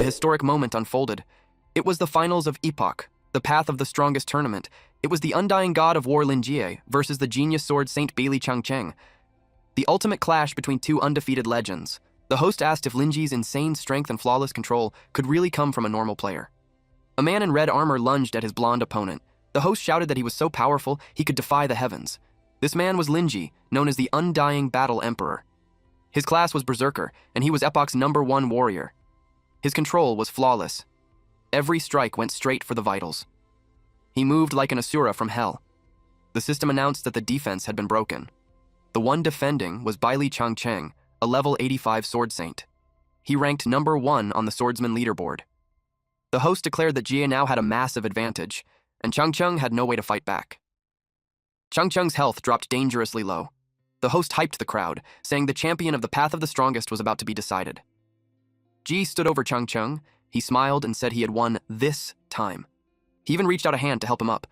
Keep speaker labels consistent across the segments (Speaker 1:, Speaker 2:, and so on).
Speaker 1: historic moment unfolded. It was the finals of Epoch, the path of the strongest tournament. It was the undying god of war Lin Jie versus the genius sword Saint Bailey Changcheng. The ultimate clash between two undefeated legends. The host asked if Lin Jie's insane strength and flawless control could really come from a normal player. A man in red armor lunged at his blonde opponent. The host shouted that he was so powerful he could defy the heavens. This man was Lin Jie, known as the Undying Battle Emperor. His class was Berserker, and he was Epoch's #1 warrior. His control was flawless. Every strike went straight for the vitals. He moved like an Asura from hell. The system announced that the defense had been broken. The one defending was Bailey Changcheng, a level 85 sword saint. He ranked #1 on the swordsman leaderboard. The host declared that Jie now had a massive advantage, and Changcheng had no way to fight back. Changcheng's health dropped dangerously low. The host hyped the crowd, saying the champion of the Path of the Strongest was about to be decided. Jie stood over Changcheng. He smiled and said he had won this time. He even reached out a hand to help him up.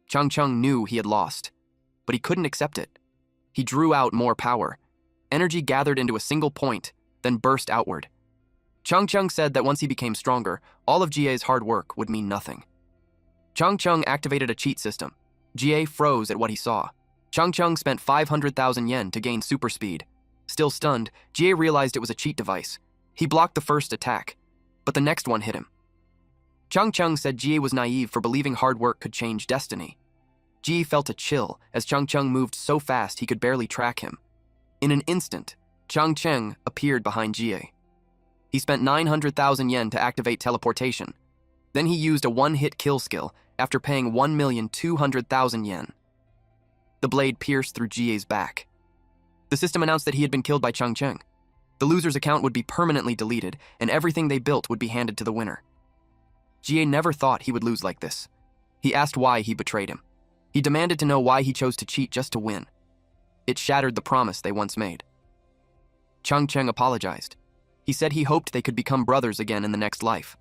Speaker 1: Changcheng knew he had lost, but he couldn't accept it. He drew out more power. Energy gathered into a single point, then burst outward. Changcheng said that once he became stronger, all of Jie's hard work would mean nothing. Changcheng activated a cheat system. Jie froze at what he saw. Changcheng spent 500,000 yen to gain super speed. Still stunned, Jie realized it was a cheat device. He blocked the first attack, but the next one hit him. Changcheng said Jie was naive for believing hard work could change destiny. Jie felt a chill as Changcheng moved so fast he could barely track him. In an instant, Changcheng appeared behind Jie. He spent 900,000 yen to activate teleportation. Then he used a one-hit kill skill after paying 1,200,000 yen. The blade pierced through Jie's back. The system announced that he had been killed by Changcheng. The loser's account would be permanently deleted, and everything they built would be handed to the winner. Jie never thought he would lose like this. He asked why he betrayed him. He demanded to know why he chose to cheat just to win. It shattered the promise they once made. Changcheng apologized. He said he hoped they could become brothers again in the next life.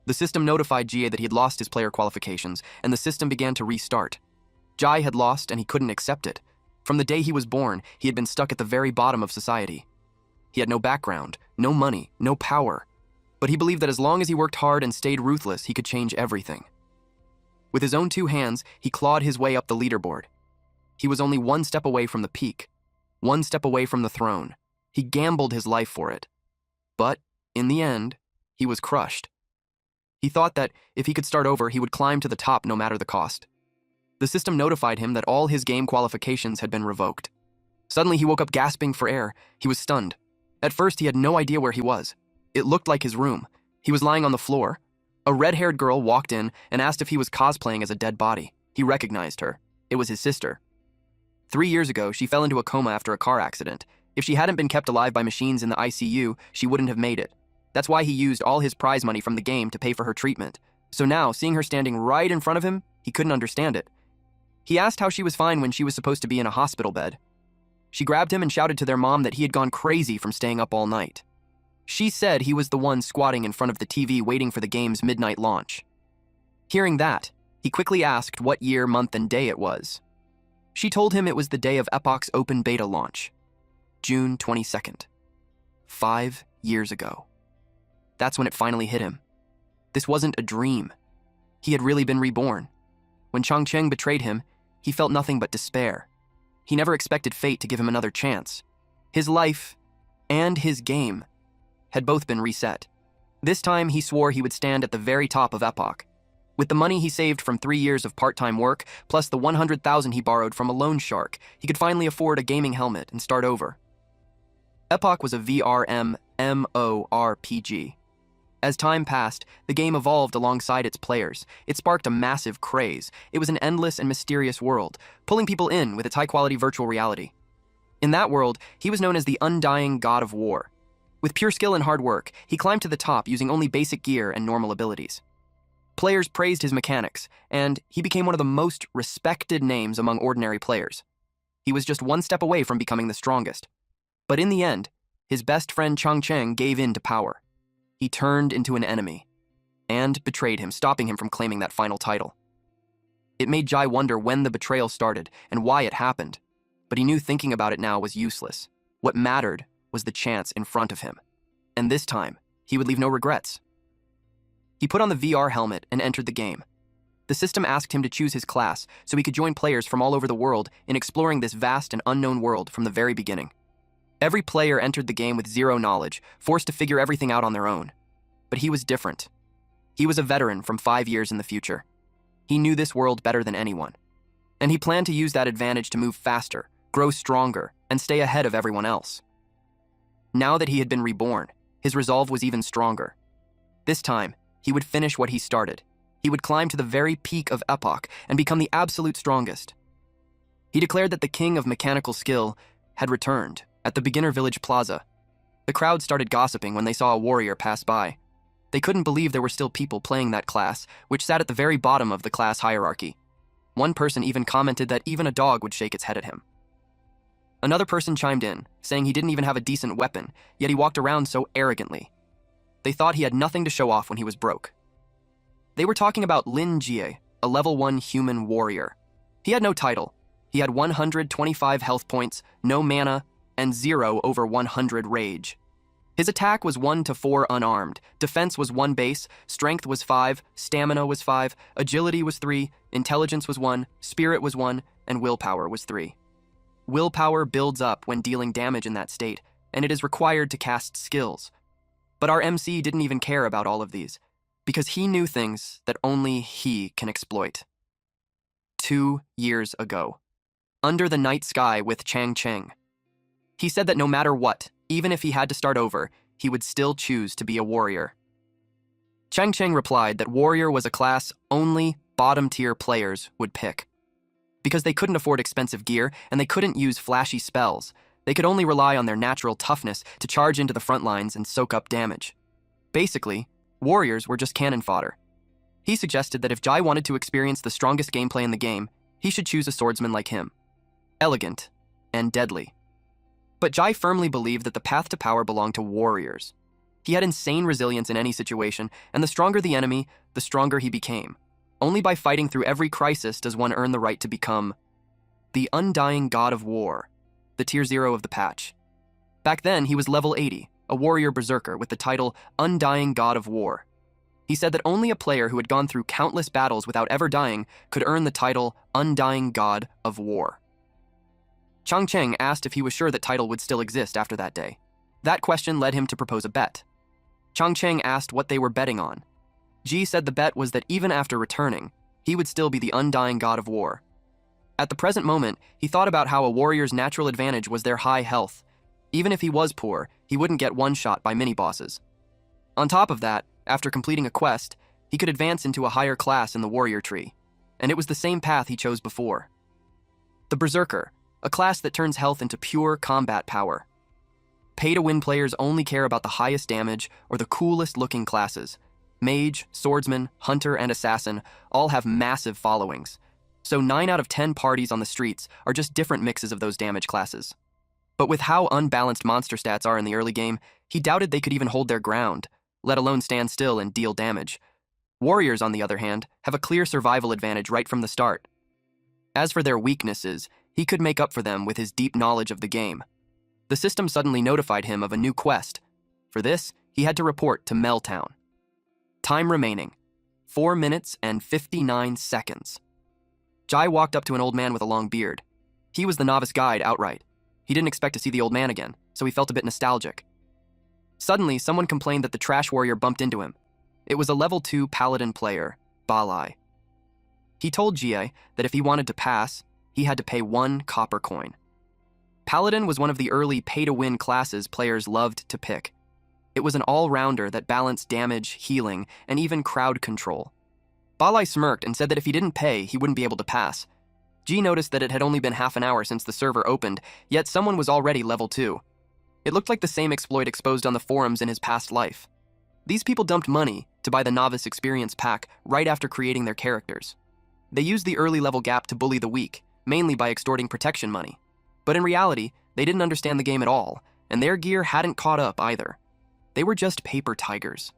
Speaker 1: The system notified Jie that he had lost his player qualifications, and the system began to restart. Jie had lost, and he couldn't accept it. From the day he was born, he had been stuck at the very bottom of society. He had no background, no money, no power. But he believed that as long as he worked hard and stayed ruthless, he could change everything. With his own 2 hands, he clawed his way up the leaderboard. He was only 1 step away from the peak, 1 step away from the throne. He gambled his life for it. But, in the end, he was crushed. He thought that if he could start over, he would climb to the top no matter the cost. The system notified him that all his game qualifications had been revoked. Suddenly, he woke up gasping for air. He was stunned. At first, he had no idea where he was. It looked like his room. He was lying on the floor. A red-haired girl walked in and asked if he was cosplaying as a dead body. He recognized her. It was his sister. 3 years ago, she fell into a coma after a car accident. If she hadn't been kept alive by machines in the ICU, she wouldn't have made it. That's why he used all his prize money from the game to pay for her treatment. So now, seeing her standing right in front of him, he couldn't understand it. He asked how she was fine when she was supposed to be in a hospital bed. She grabbed him and shouted to their mom that he had gone crazy from staying up all night. She said he was the one squatting in front of the TV waiting for the game's midnight launch. Hearing that, he quickly asked what year, month, and day it was. She told him it was the day of Epoch's open beta launch, June 22nd. 5 years ago. That's when it finally hit him. This wasn't a dream. He had really been reborn. When Changcheng betrayed him, he felt nothing but despair. He never expected fate to give him another chance. His life and his game had both been reset. This time, he swore he would stand at the very top of Epoch. With the money he saved from 3 years of part-time work, plus the 100,000 he borrowed from a loan shark, he could finally afford a gaming helmet and start over. Epoch was a VRM MMORPG. As time passed, the game evolved alongside its players. It sparked a massive craze. It was an endless and mysterious world, pulling people in with its high-quality virtual reality. In that world, he was known as the Undying God of War. With pure skill and hard work, he climbed to the top using only basic gear and normal abilities. Players praised his mechanics, and he became one of the most respected names among ordinary players. He was just 1 step away from becoming the strongest. But in the end, his best friend Changcheng gave in to power. He turned into an enemy, and betrayed him, stopping him from claiming that final title. It made Jai wonder when the betrayal started and why it happened, but he knew thinking about it now was useless. What mattered was the chance in front of him. And this time, he would leave no regrets. He put on the VR helmet and entered the game. The system asked him to choose his class so he could join players from all over the world in exploring this vast and unknown world from the very beginning. Every player entered the game with zero knowledge, forced to figure everything out on their own. But he was different. He was a veteran from 5 years in the future. He knew this world better than anyone. And he planned to use that advantage to move faster, grow stronger, and stay ahead of everyone else. Now that he had been reborn, his resolve was even stronger. This time, he would finish what he started. He would climb to the very peak of Epoch and become the absolute strongest. He declared that the king of mechanical skill had returned at the beginner village plaza. The crowd started gossiping when they saw a warrior pass by. They couldn't believe there were still people playing that class, which sat at the very bottom of the class hierarchy. One person even commented that even a dog would shake its head at him. Another person chimed in, saying he didn't even have a decent weapon, yet he walked around so arrogantly. They thought he had nothing to show off when he was broke. They were talking about Lin Jie, a level 1 human warrior. He had no title. He had 125 health points, no mana, and 0 over 100 rage. His attack was 1 to 4 unarmed, defense was 1 base, strength was 5, stamina was 5, agility was 3, intelligence was 1, spirit was 1, and willpower was 3. Willpower builds up when dealing damage in that state, and it is required to cast skills. But our MC didn't even care about all of these, because he knew things that only he can exploit. 2 years ago, under the night sky with Chang Cheng, he said that no matter what, even if he had to start over, he would still choose to be a warrior. Chang Cheng replied that warrior was a class only bottom-tier players would pick. Because they couldn't afford expensive gear and they couldn't use flashy spells, they could only rely on their natural toughness to charge into the front lines and soak up damage. Basically, warriors were just cannon fodder. He suggested that if Jai wanted to experience the strongest gameplay in the game, he should choose a swordsman like him. Elegant and deadly. But Jai firmly believed that the path to power belonged to warriors. He had insane resilience in any situation, and the stronger the enemy, the stronger he became. Only by fighting through every crisis does one earn the right to become the undying god of war, the tier 0 of the patch. Back then, he was level 80, a warrior berserker with the title Undying God of War. He said that only a player who had gone through countless battles without ever dying could earn the title Undying God of War. Chang Cheng asked if he was sure that title would still exist after that day. That question led him to propose a bet. Chang Cheng asked what they were betting on. Ji said the bet was that even after returning, he would still be the Undying God of War. At the present moment, he thought about how a warrior's natural advantage was their high health. Even if he was poor, he wouldn't get one-shot by mini-bosses. On top of that, after completing a quest, he could advance into a higher class in the warrior tree, and it was the same path he chose before. The Berserker, a class that turns health into pure combat power. Pay-to-win players only care about the highest damage or the coolest-looking classes. Mage, swordsman, hunter, and assassin all have massive followings, so 9 out of 10 parties on the streets are just different mixes of those damage classes. But with how unbalanced monster stats are in the early game, he doubted they could even hold their ground, let alone stand still and deal damage. Warriors, on the other hand, have a clear survival advantage right from the start. As for their weaknesses, he could make up for them with his deep knowledge of the game. The system suddenly notified him of a new quest. For this, he had to report to Meltown. Time remaining, 4 minutes and 59 seconds. Jai walked up to an old man with a long beard. He was the novice guide outright. He didn't expect to see the old man again, so he felt a bit nostalgic. Suddenly, someone complained that the trash warrior bumped into him. It was a level 2 paladin player, Balai. He told Jie that if he wanted to pass, he had to pay 1 copper coin. Paladin was one of the early pay-to-win classes players loved to pick. It was an all-rounder that balanced damage, healing, and even crowd control. Balai smirked and said that if he didn't pay, he wouldn't be able to pass. G noticed that it had only been half an hour since the server opened, yet someone was already level 2. It looked like the same exploit exposed on the forums in his past life. These people dumped money to buy the novice experience pack right after creating their characters. They used the early level gap to bully the weak, mainly by extorting protection money. But in reality, they didn't understand the game at all, and their gear hadn't caught up either. They were just paper tigers.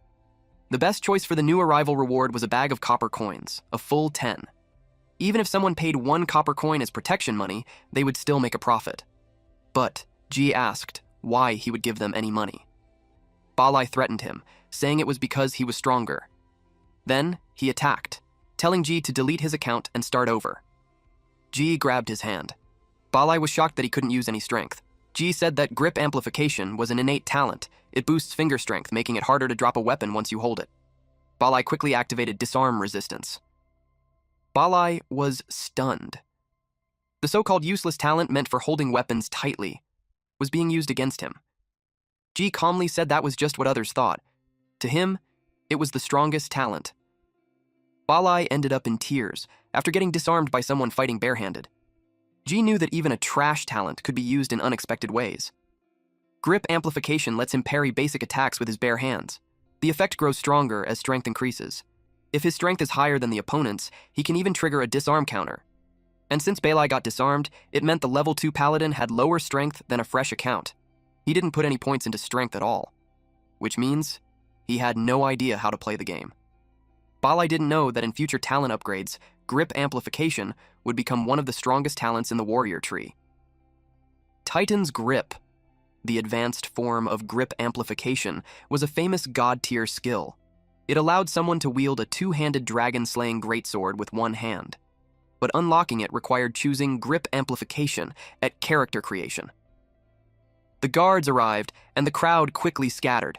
Speaker 1: The best choice for the new arrival reward was a bag of copper coins, a full 10. Even if someone paid 1 copper coin as protection money, they would still make a profit. But G asked why he would give them any money. Balai threatened him, saying it was because he was stronger. Then, he attacked, telling Ji to delete his account and start over. Ji grabbed his hand. Balai was shocked that he couldn't use any strength. Ji said that grip amplification was an innate talent. It boosts finger strength, making it harder to drop a weapon once you hold it. Balai quickly activated disarm resistance. Balai was stunned. The so-called useless talent meant for holding weapons tightly was being used against him. Ji calmly said that was just what others thought. To him, it was the strongest talent. Balai ended up in tears after getting disarmed by someone fighting barehanded. Ji knew that even a trash talent could be used in unexpected ways. Grip amplification lets him parry basic attacks with his bare hands. The effect grows stronger as strength increases. If his strength is higher than the opponent's, he can even trigger a disarm counter. And since Balai got disarmed, it meant the level 2 paladin had lower strength than a fresh account. He didn't put any points into strength at all, which means he had no idea how to play the game. Balai didn't know that in future talent upgrades, grip amplification would become one of the strongest talents in the warrior tree. Titan's Grip, the advanced form of grip amplification, was a famous god-tier skill. It allowed someone to wield a two-handed dragon-slaying greatsword with one hand. But unlocking it required choosing grip amplification at character creation. The guards arrived, and the crowd quickly scattered.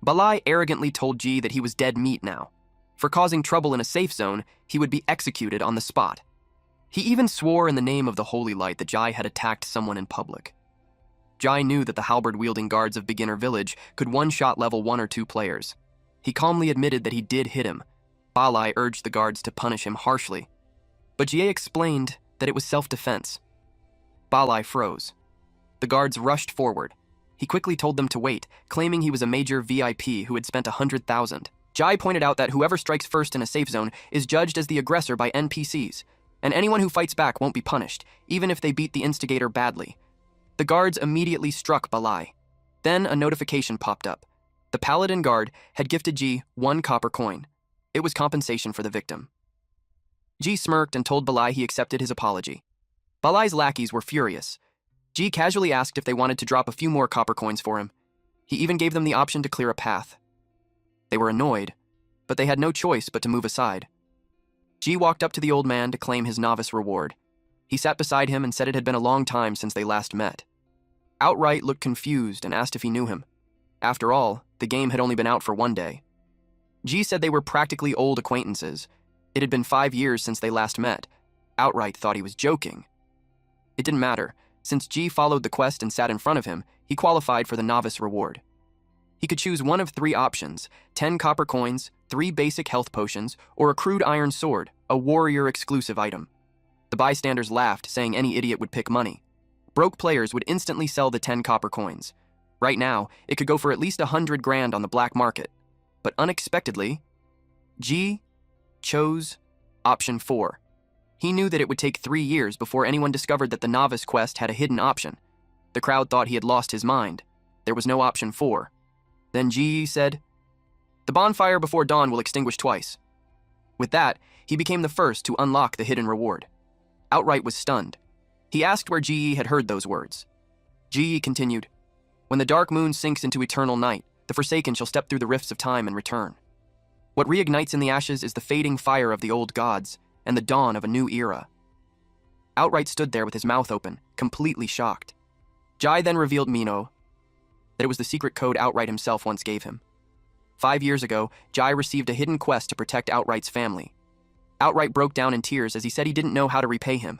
Speaker 1: Balai arrogantly told Ji that he was dead meat now. For causing trouble in a safe zone, he would be executed on the spot. He even swore in the name of the Holy Light that Jai had attacked someone in public. Jai knew that the halberd-wielding guards of Beginner Village could one-shot level 1 or 2 players. He calmly admitted that he did hit him. Balai urged the guards to punish him harshly. But Jie explained that it was self-defense. Balai froze. The guards rushed forward. He quickly told them to wait, claiming he was a major VIP who had spent 100,000. Jai pointed out that whoever strikes first in a safe zone is judged as the aggressor by NPCs, and anyone who fights back won't be punished, even if they beat the instigator badly. The guards immediately struck Balai. Then a notification popped up. The Paladin guard had gifted Ji 1 copper coin. It was compensation for the victim. Ji smirked and told Balai he accepted his apology. Balai's lackeys were furious. Ji casually asked if they wanted to drop a few more copper coins for him. He even gave them the option to clear a path. They were annoyed, but they had no choice but to move aside. Ji walked up to the old man to claim his novice reward. He sat beside him and said it had been a long time since they last met. Outright looked confused and asked if he knew him. After all, the game had only been out for 1 day. Ji said they were practically old acquaintances. It had been 5 years since they last met. Outright thought he was joking. It didn't matter. Since Ji followed the quest and sat in front of him, he qualified for the novice reward. He could choose one of 3 options: 10 copper coins, 3 basic health potions, or a crude iron sword, a warrior-exclusive item. The bystanders laughed, saying any idiot would pick money. Broke players would instantly sell the 10 copper coins. Right now, it could go for at least 100 grand on the black market. But unexpectedly, Ji chose option 4. He knew that it would take 3 years before anyone discovered that the novice quest had a hidden option. The crowd thought he had lost his mind. There was no option 4. Then Ji said, "The bonfire before dawn will extinguish twice." With that, he became the first to unlock the hidden reward. Outright was stunned. He asked where Ji had heard those words. Ji continued, "When the dark moon sinks into eternal night, the Forsaken shall step through the rifts of time and return. What reignites in the ashes is the fading fire of the old gods and the dawn of a new era." Outright stood there with his mouth open, completely shocked. Jai then revealed Mino that it was the secret code Outright himself once gave him. 5 years ago, Jai received a hidden quest to protect Outright's family. Outright broke down in tears as he said he didn't know how to repay him.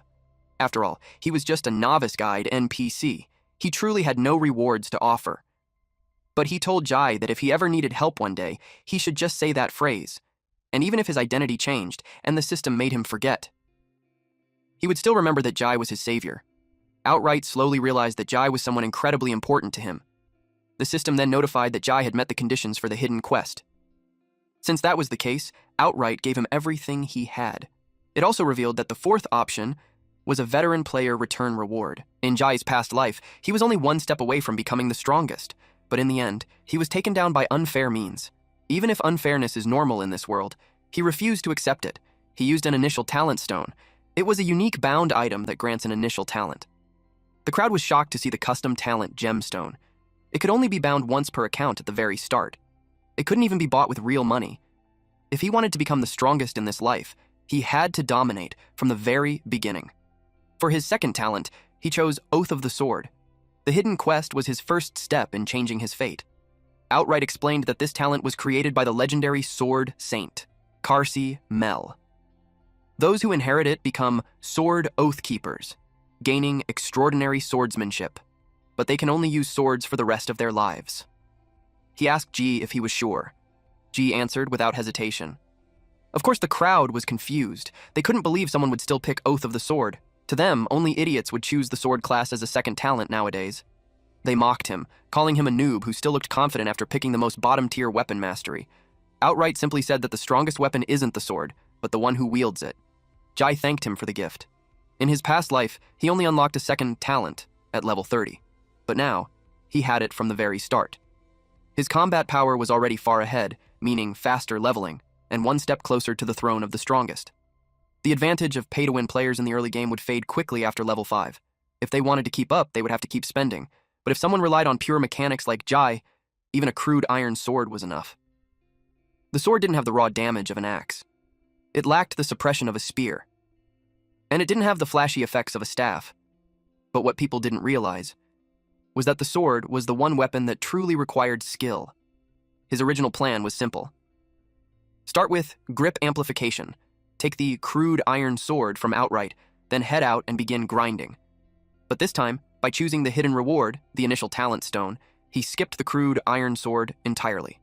Speaker 1: After all, he was just a novice guide NPC. He truly had no rewards to offer. But he told Jai that if he ever needed help one day, he should just say that phrase. And even if his identity changed and the system made him forget, he would still remember that Jai was his savior. Outright slowly realized that Jai was someone incredibly important to him. The system then notified that Jai had met the conditions for the hidden quest. Since that was the case, Outright gave him everything he had. It also revealed that the 4th option was a veteran player return reward. In Jai's past life, he was only 1 step away from becoming the strongest, but in the end, he was taken down by unfair means. Even if unfairness is normal in this world, he refused to accept it. He used an initial talent stone. It was a unique bound item that grants an initial talent. The crowd was shocked to see the custom talent gemstone. It could only be bound once per account at the very start. It couldn't even be bought with real money. If he wanted to become the strongest in this life, he had to dominate from the very beginning. For his second talent, he chose Oath of the Sword. The hidden quest was his first step in changing his fate. Outright explained that this talent was created by the legendary sword saint, Karsi Mel. Those who inherit it become sword oath keepers, gaining extraordinary swordsmanship, but they can only use swords for the rest of their lives. He asked G if he was sure. G answered without hesitation. Of course, the crowd was confused. They couldn't believe someone would still pick Oath of the Sword. To them, only idiots would choose the sword class as a second talent nowadays. They mocked him, calling him a noob who still looked confident after picking the most bottom-tier weapon mastery. Outright simply said that the strongest weapon isn't the sword, but the one who wields it. Jai thanked him for the gift. In his past life, he only unlocked a second talent at level 30, but now, he had it from the very start. His combat power was already far ahead, meaning faster leveling, and one step closer to the throne of the strongest. The advantage of pay-to-win players in the early game would fade quickly after level 5. If they wanted to keep up, they would have to keep spending, but if someone relied on pure mechanics like Jai, even a crude iron sword was enough. The sword didn't have the raw damage of an axe. It lacked the suppression of a spear. And it didn't have the flashy effects of a staff. But what people didn't realize was that the sword was the one weapon that truly required skill. His original plan was simple. Start with grip amplification. Take the crude iron sword from Outright, then head out and begin grinding. But this time, by choosing the hidden reward, the initial talent stone, he skipped the crude iron sword entirely.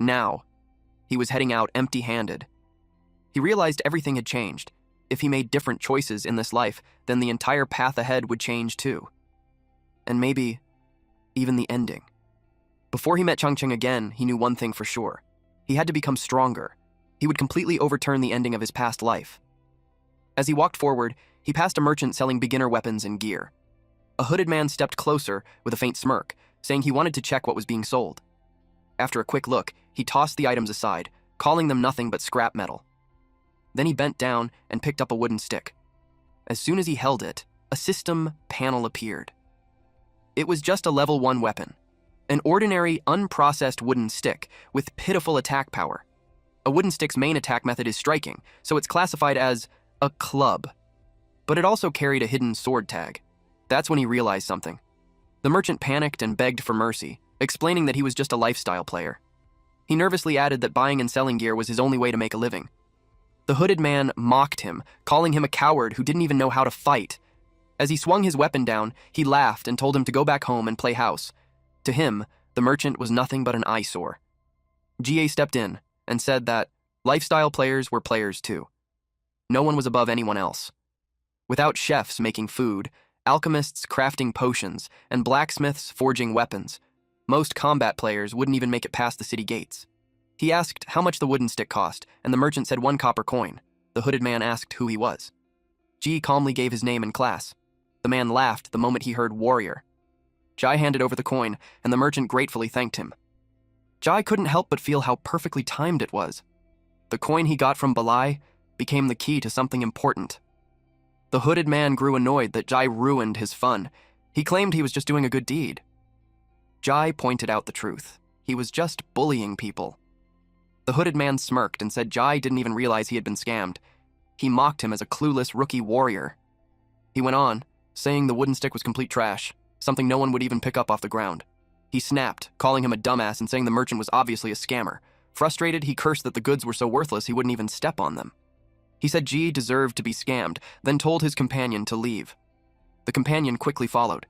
Speaker 1: Now, he was heading out empty-handed. He realized everything had changed. If he made different choices in this life, then the entire path ahead would change too. And maybe even the ending. Before he met Changcheng again, he knew one thing for sure. He had to become stronger. He would completely overturn the ending of his past life. As he walked forward, he passed a merchant selling beginner weapons and gear. A hooded man stepped closer with a faint smirk, saying he wanted to check what was being sold. After a quick look, he tossed the items aside, calling them nothing but scrap metal. Then he bent down and picked up a wooden stick. As soon as he held it, a system panel appeared. It was just a level 1 weapon, an ordinary, unprocessed wooden stick with pitiful attack power. A wooden stick's main attack method is striking, so it's classified as a club. But it also carried a hidden sword tag. That's when he realized something. The merchant panicked and begged for mercy, explaining that he was just a lifestyle player. He nervously added that buying and selling gear was his only way to make a living. The hooded man mocked him, calling him a coward who didn't even know how to fight. As he swung his weapon down, he laughed and told him to go back home and play house. To him, the merchant was nothing but an eyesore. GA stepped in and said that lifestyle players were players too. No one was above anyone else. Without chefs making food, alchemists crafting potions, and blacksmiths forging weapons, most combat players wouldn't even make it past the city gates. He asked how much the wooden stick cost, and the merchant said 1 copper coin. The hooded man asked who he was. G calmly gave his name and class. The man laughed the moment he heard warrior. Jai handed over the coin, and the merchant gratefully thanked him. Jai couldn't help but feel how perfectly timed it was. The coin he got from Balai became the key to something important. The hooded man grew annoyed that Jai ruined his fun. He claimed he was just doing a good deed. Jai pointed out the truth. He was just bullying people. The hooded man smirked and said Jai didn't even realize he had been scammed. He mocked him as a clueless rookie warrior. He went on, saying the wooden stick was complete trash, something no one would even pick up off the ground. He snapped, calling him a dumbass and saying the merchant was obviously a scammer. Frustrated, he cursed that the goods were so worthless he wouldn't even step on them. He said G deserved to be scammed, then told his companion to leave. The companion quickly followed.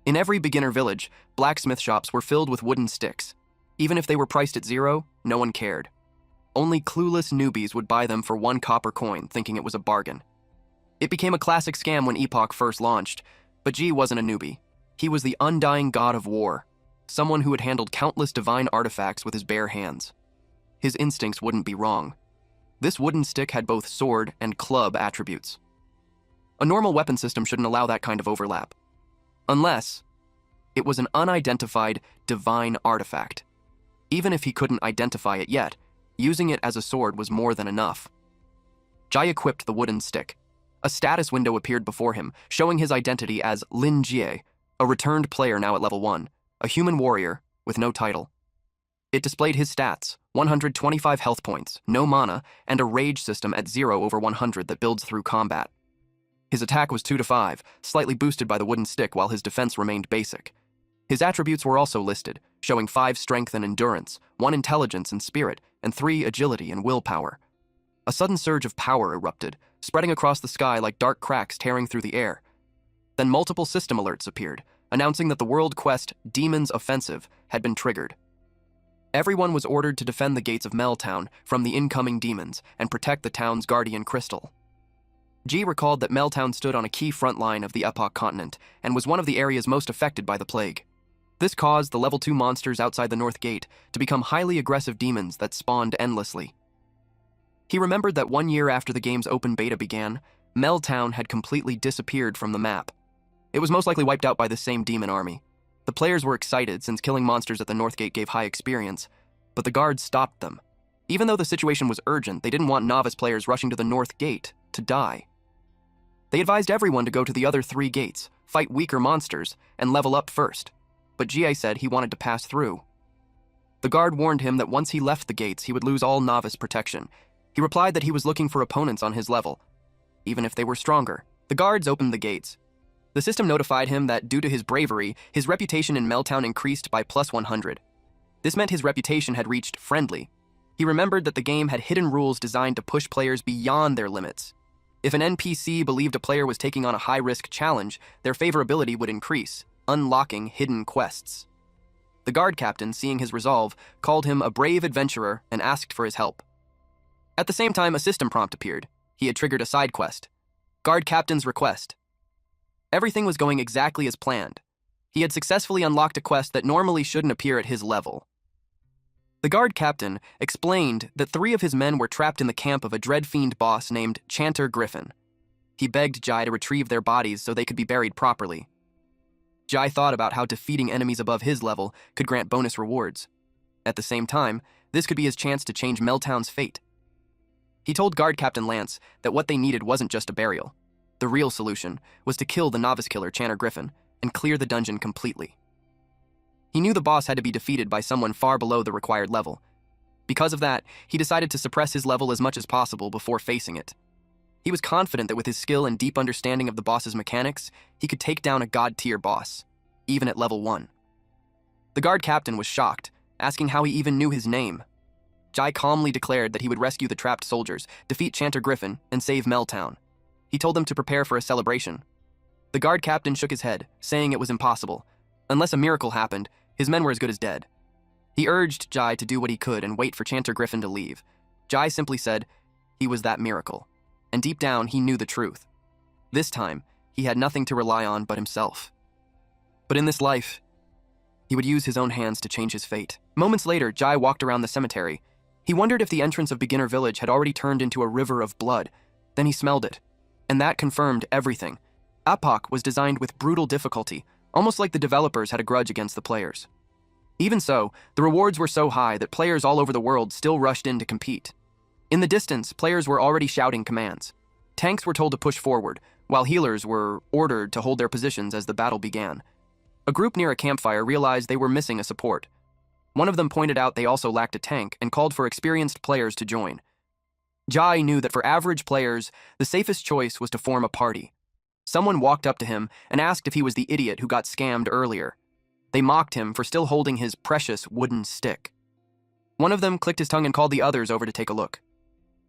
Speaker 1: In every beginner village, blacksmith shops were filled with wooden sticks. Even if they were priced at 0, no one cared. Only clueless newbies would buy them for 1 copper coin, thinking it was a bargain. It became a classic scam when Epoch first launched, but G wasn't a newbie. He was the undying god of war, someone who had handled countless divine artifacts with his bare hands. His instincts wouldn't be wrong. This wooden stick had both sword and club attributes. A normal weapon system shouldn't allow that kind of overlap. Unless it was an unidentified divine artifact. Even if he couldn't identify it yet, using it as a sword was more than enough. Jai equipped the wooden stick. A status window appeared before him, showing his identity as Lin Jie, a returned player now at level 1, a human warrior with no title. It displayed his stats: 125 health points, no mana, and a rage system at 0/100 that builds through combat. His attack was 2-5, slightly boosted by the wooden stick while his defense remained basic. His attributes were also listed, showing 5 strength and endurance, 1 intelligence and spirit, and 3 agility and willpower. A sudden surge of power erupted, spreading across the sky like dark cracks tearing through the air. Then multiple system alerts appeared, announcing that the world quest Demon's Offensive had been triggered. Everyone was ordered to defend the gates of Meltown from the incoming demons and protect the town's guardian crystal. G recalled that Meltown stood on a key front line of the Epoch continent and was one of the areas most affected by the plague. This caused the level 2 monsters outside the North Gate to become highly aggressive demons that spawned endlessly. He remembered that 1 year after the game's open beta began, Meltown had completely disappeared from the map. It was most likely wiped out by the same demon army. The players were excited since killing monsters at the North Gate gave high experience, but the guards stopped them. Even though the situation was urgent, they didn't want novice players rushing to the North Gate to die. They advised everyone to go to the other 3 gates, fight weaker monsters, and level up first, but GA said he wanted to pass through. The guard warned him that once he left the gates, he would lose all novice protection. He replied that he was looking for opponents on his level, even if they were stronger. The guards opened the gates. The system notified him that due to his bravery, his reputation in Meltown increased by +100. This meant his reputation had reached friendly. He remembered that the game had hidden rules designed to push players beyond their limits. If an NPC believed a player was taking on a high-risk challenge, their favorability would increase, unlocking hidden quests. The guard captain, seeing his resolve, called him a brave adventurer and asked for his help. At the same time, a system prompt appeared. He had triggered a side quest. Guard captain's request. Everything was going exactly as planned. He had successfully unlocked a quest that normally shouldn't appear at his level. The guard captain explained that 3 of his men were trapped in the camp of a dread fiend boss named Chanter Griffin. He begged Jai to retrieve their bodies so they could be buried properly. Jai thought about how defeating enemies above his level could grant bonus rewards. At the same time, this could be his chance to change Meltown's fate. He told Guard Captain Lance that what they needed wasn't just a burial. The real solution was to kill the novice killer Chanter Griffin and clear the dungeon completely. He knew the boss had to be defeated by someone far below the required level. Because of that, he decided to suppress his level as much as possible before facing it. He was confident that with his skill and deep understanding of the boss's mechanics, he could take down a god-tier boss, even at level 1. The guard captain was shocked, asking how he even knew his name. Jai calmly declared that he would rescue the trapped soldiers, defeat Chanter Griffin, and save Meltown. He told them to prepare for a celebration. The guard captain shook his head, saying it was impossible. Unless a miracle happened, his men were as good as dead. He urged Jai to do what he could and wait for Chanter Griffin to leave. Jai simply said he was that miracle, and deep down he knew the truth. This time, he had nothing to rely on but himself. But in this life, he would use his own hands to change his fate. Moments later, Jai walked around the cemetery. He wondered if the entrance of Beginner Village had already turned into a river of blood. Then he smelled it, and that confirmed everything. Epoch was designed with brutal difficulty, almost like the developers had a grudge against the players. Even so, the rewards were so high that players all over the world still rushed in to compete. In the distance, players were already shouting commands. Tanks were told to push forward, while healers were ordered to hold their positions as the battle began. A group near a campfire realized they were missing a support. One of them pointed out they also lacked a tank and called for experienced players to join. Jai knew that for average players, the safest choice was to form a party. Someone walked up to him and asked if he was the idiot who got scammed earlier. They mocked him for still holding his precious wooden stick. One of them clicked his tongue and called the others over to take a look.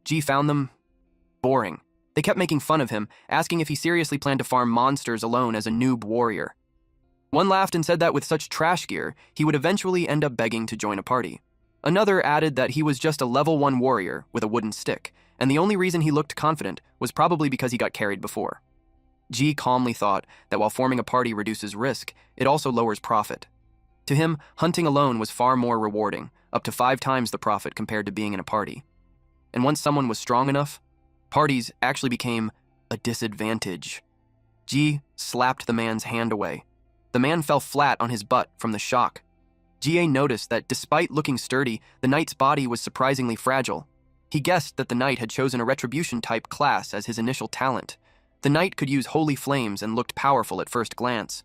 Speaker 1: G found them boring. They kept making fun of him, asking if he seriously planned to farm monsters alone as a noob warrior. One laughed and said that with such trash gear, he would eventually end up begging to join a party. Another added that he was just a level 1 warrior with a wooden stick, and the only reason he looked confident was probably because he got carried before. G calmly thought that while forming a party reduces risk, it also lowers profit. To him, hunting alone was far more rewarding, up to 5 times the profit compared to being in a party. And once someone was strong enough, parties actually became a disadvantage. G slapped the man's hand away. The man fell flat on his butt from the shock. GA noticed that despite looking sturdy, the knight's body was surprisingly fragile. He guessed that the knight had chosen a retribution-type class as his initial talent. The knight could use holy flames and looked powerful at first glance,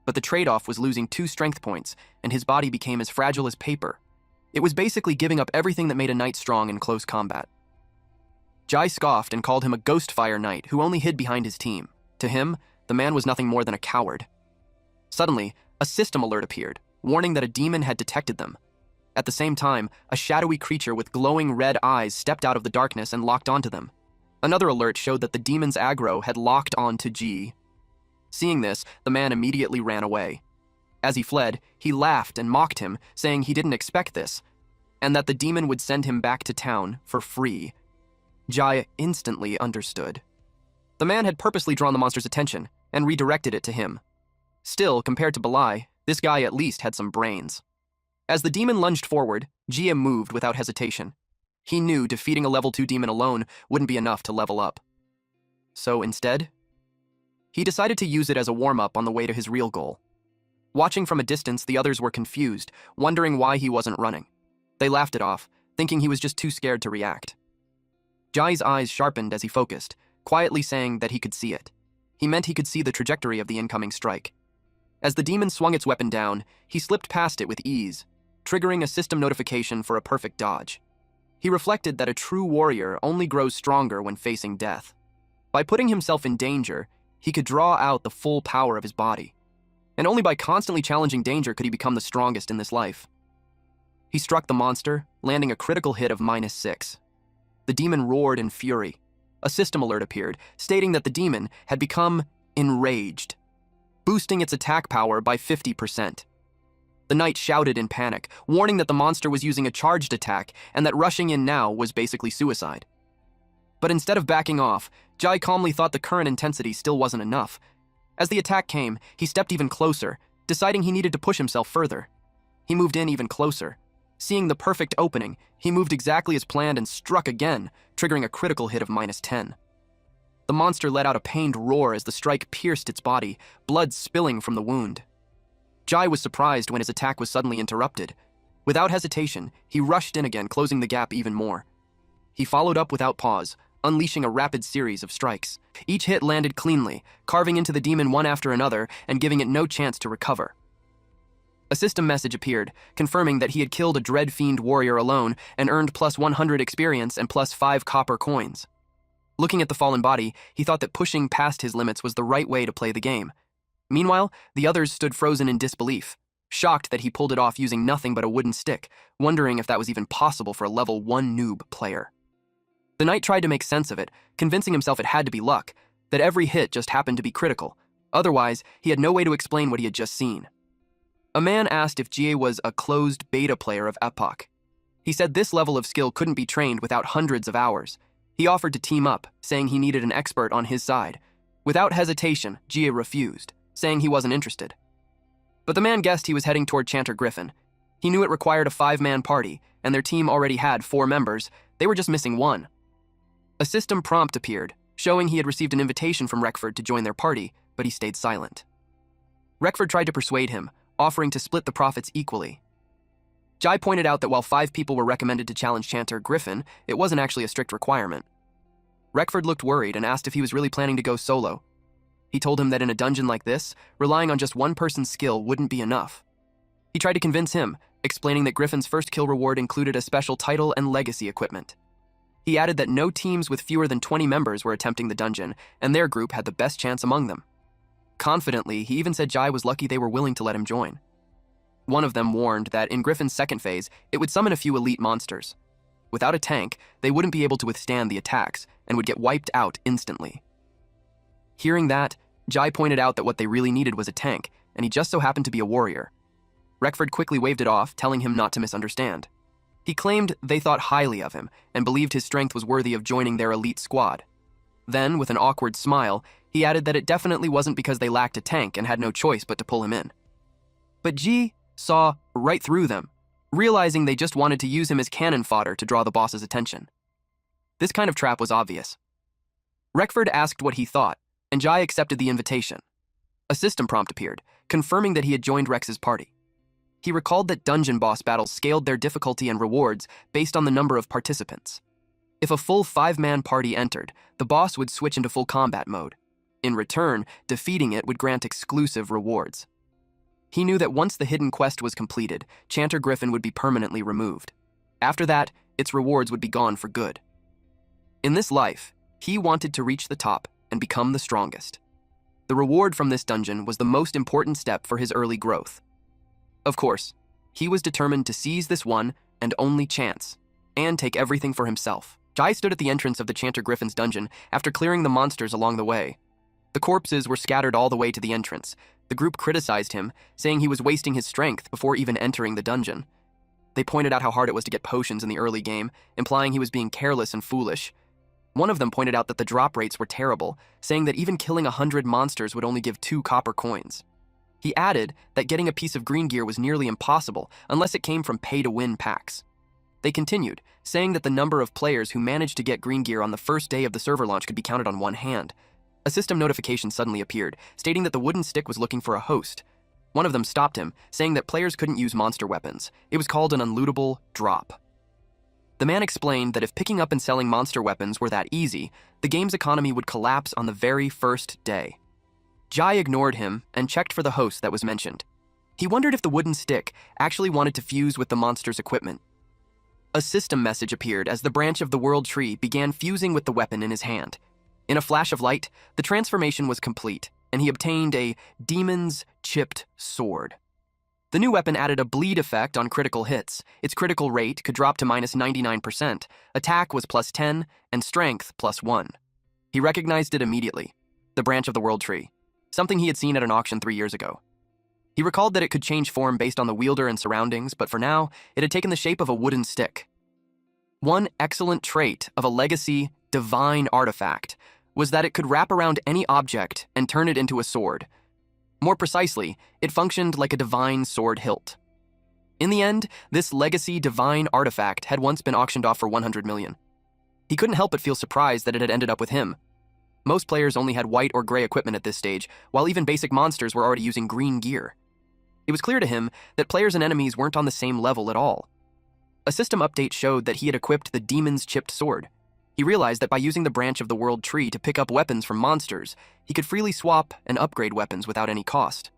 Speaker 1: but the trade-off was losing 2 strength points, and his body became as fragile as paper. It was basically giving up everything that made a knight strong in close combat. Jai scoffed and called him a Ghostfire knight who only hid behind his team. To him, the man was nothing more than a coward. Suddenly, a system alert appeared, warning that a demon had detected them. At the same time, a shadowy creature with glowing red eyes stepped out of the darkness and locked onto them. Another alert showed that the demon's aggro had locked onto G. Seeing this, the man immediately ran away. As he fled, he laughed and mocked him, saying he didn't expect this, and that the demon would send him back to town for free. Jai instantly understood. The man had purposely drawn the monster's attention and redirected it to him. Still, compared to Balai, this guy at least had some brains. As the demon lunged forward, Jia moved without hesitation. He knew defeating a level 2 demon alone wouldn't be enough to level up. So instead, he decided to use it as a warm-up on the way to his real goal. Watching from a distance, the others were confused, wondering why he wasn't running. They laughed it off, thinking he was just too scared to react. Jai's eyes sharpened as he focused, quietly saying that he could see it. He meant he could see the trajectory of the incoming strike. As the demon swung its weapon down, he slipped past it with ease, triggering a system notification for a perfect dodge. He reflected that a true warrior only grows stronger when facing death. By putting himself in danger, he could draw out the full power of his body. And only by constantly challenging danger could he become the strongest in this life. He struck the monster, landing a critical hit of -6. The demon roared in fury. A system alert appeared, stating that the demon had become enraged, boosting its attack power by 50%. The knight shouted in panic, warning that the monster was using a charged attack and that rushing in now was basically suicide. But instead of backing off, Jai calmly thought the current intensity still wasn't enough. As the attack came, he stepped even closer, deciding he needed to push himself further. He moved in even closer. Seeing the perfect opening, he moved exactly as planned and struck again, triggering a critical hit of -10. The monster let out a pained roar as the strike pierced its body, blood spilling from the wound. Jai was surprised when his attack was suddenly interrupted. Without hesitation, he rushed in again, closing the gap even more. He followed up without pause, unleashing a rapid series of strikes. Each hit landed cleanly, carving into the demon one after another and giving it no chance to recover. A system message appeared, confirming that he had killed a Dread Fiend warrior alone and earned +100 experience and +5 copper coins. Looking at the fallen body, he thought that pushing past his limits was the right way to play the game. Meanwhile, the others stood frozen in disbelief, shocked that he pulled it off using nothing but a wooden stick, wondering if that was even possible for a level 1 noob player. The knight tried to make sense of it, convincing himself it had to be luck, that every hit just happened to be critical. Otherwise, he had no way to explain what he had just seen. A man asked if Jie was a closed beta player of Epoch. He said this level of skill couldn't be trained without hundreds of hours. He offered to team up, saying he needed an expert on his side. Without hesitation, Jie refused, saying he wasn't interested. But the man guessed he was heading toward Chanter Griffin. He knew it required a 5-man party, and their team already had 4 members. They were just missing 1. A system prompt appeared, showing he had received an invitation from Reckford to join their party, but he stayed silent. Reckford tried to persuade him, offering to split the profits equally. Jai pointed out that while 5 people were recommended to challenge Chanter Griffin, it wasn't actually a strict requirement. Reckford looked worried and asked if he was really planning to go solo. He told him that in a dungeon like this, relying on just one person's skill wouldn't be enough. He tried to convince him, explaining that Griffin's first kill reward included a special title and legacy equipment. He added that no teams with fewer than 20 members were attempting the dungeon, and their group had the best chance among them. Confidently, he even said Jai was lucky they were willing to let him join. One of them warned that in Griffin's second phase, it would summon a few elite monsters. Without a tank, they wouldn't be able to withstand the attacks and would get wiped out instantly. Hearing that, Jai pointed out that what they really needed was a tank, and he just so happened to be a warrior. Reckford quickly waved it off, telling him not to misunderstand. He claimed they thought highly of him and believed his strength was worthy of joining their elite squad. Then, with an awkward smile, he added that it definitely wasn't because they lacked a tank and had no choice but to pull him in. But Ji saw right through them, realizing they just wanted to use him as cannon fodder to draw the boss's attention. This kind of trap was obvious. Reckford asked what he thought, and Jai accepted the invitation. A system prompt appeared, confirming that he had joined Rex's party. He recalled that dungeon boss battles scaled their difficulty and rewards based on the number of participants. If a full 5-man party entered, the boss would switch into full combat mode. In return, defeating it would grant exclusive rewards. He knew that once the hidden quest was completed, Chanter Griffin would be permanently removed. After that, its rewards would be gone for good. In this life, he wanted to reach the top and become the strongest. The reward from this dungeon was the most important step for his early growth. Of course, he was determined to seize this one and only chance, and take everything for himself. Jai stood at the entrance of the Chanter Griffin's dungeon after clearing the monsters along the way. The corpses were scattered all the way to the entrance. The group criticized him, saying he was wasting his strength before even entering the dungeon. They pointed out how hard it was to get potions in the early game, implying he was being careless and foolish. One of them pointed out that the drop rates were terrible, saying that even killing 100 monsters would only give 2 copper coins. He added that getting a piece of green gear was nearly impossible unless it came from pay-to-win packs. They continued, saying that the number of players who managed to get green gear on the first day of the server launch could be counted on one hand. A system notification suddenly appeared, stating that the wooden stick was looking for a host. One of them stopped him, saying that players couldn't use monster weapons. It was called an unlootable drop. The man explained that if picking up and selling monster weapons were that easy, the game's economy would collapse on the very first day. Jai ignored him and checked for the host that was mentioned. He wondered if the wooden stick actually wanted to fuse with the monster's equipment. A system message appeared as the branch of the world tree began fusing with the weapon in his hand. In a flash of light, the transformation was complete, and he obtained a demon's chipped sword. The new weapon added a bleed effect on critical hits. Its critical rate could drop to -99%, attack was +10, and strength +1. He recognized it immediately, the branch of the world tree, something he had seen at an auction 3 years ago. He recalled that it could change form based on the wielder and surroundings, but for now, it had taken the shape of a wooden stick. One excellent trait of a legacy divine artifact was that it could wrap around any object and turn it into a sword. More precisely, it functioned like a divine sword hilt. In the end, this legacy divine artifact had once been auctioned off for 100 million. He couldn't help but feel surprised that it had ended up with him. Most players only had white or gray equipment at this stage, while even basic monsters were already using green gear. It was clear to him that players and enemies weren't on the same level at all. A system update showed that he had equipped the demon's chipped sword. He realized that by using the branch of the world tree to pick up weapons from monsters, he could freely swap and upgrade weapons without any cost.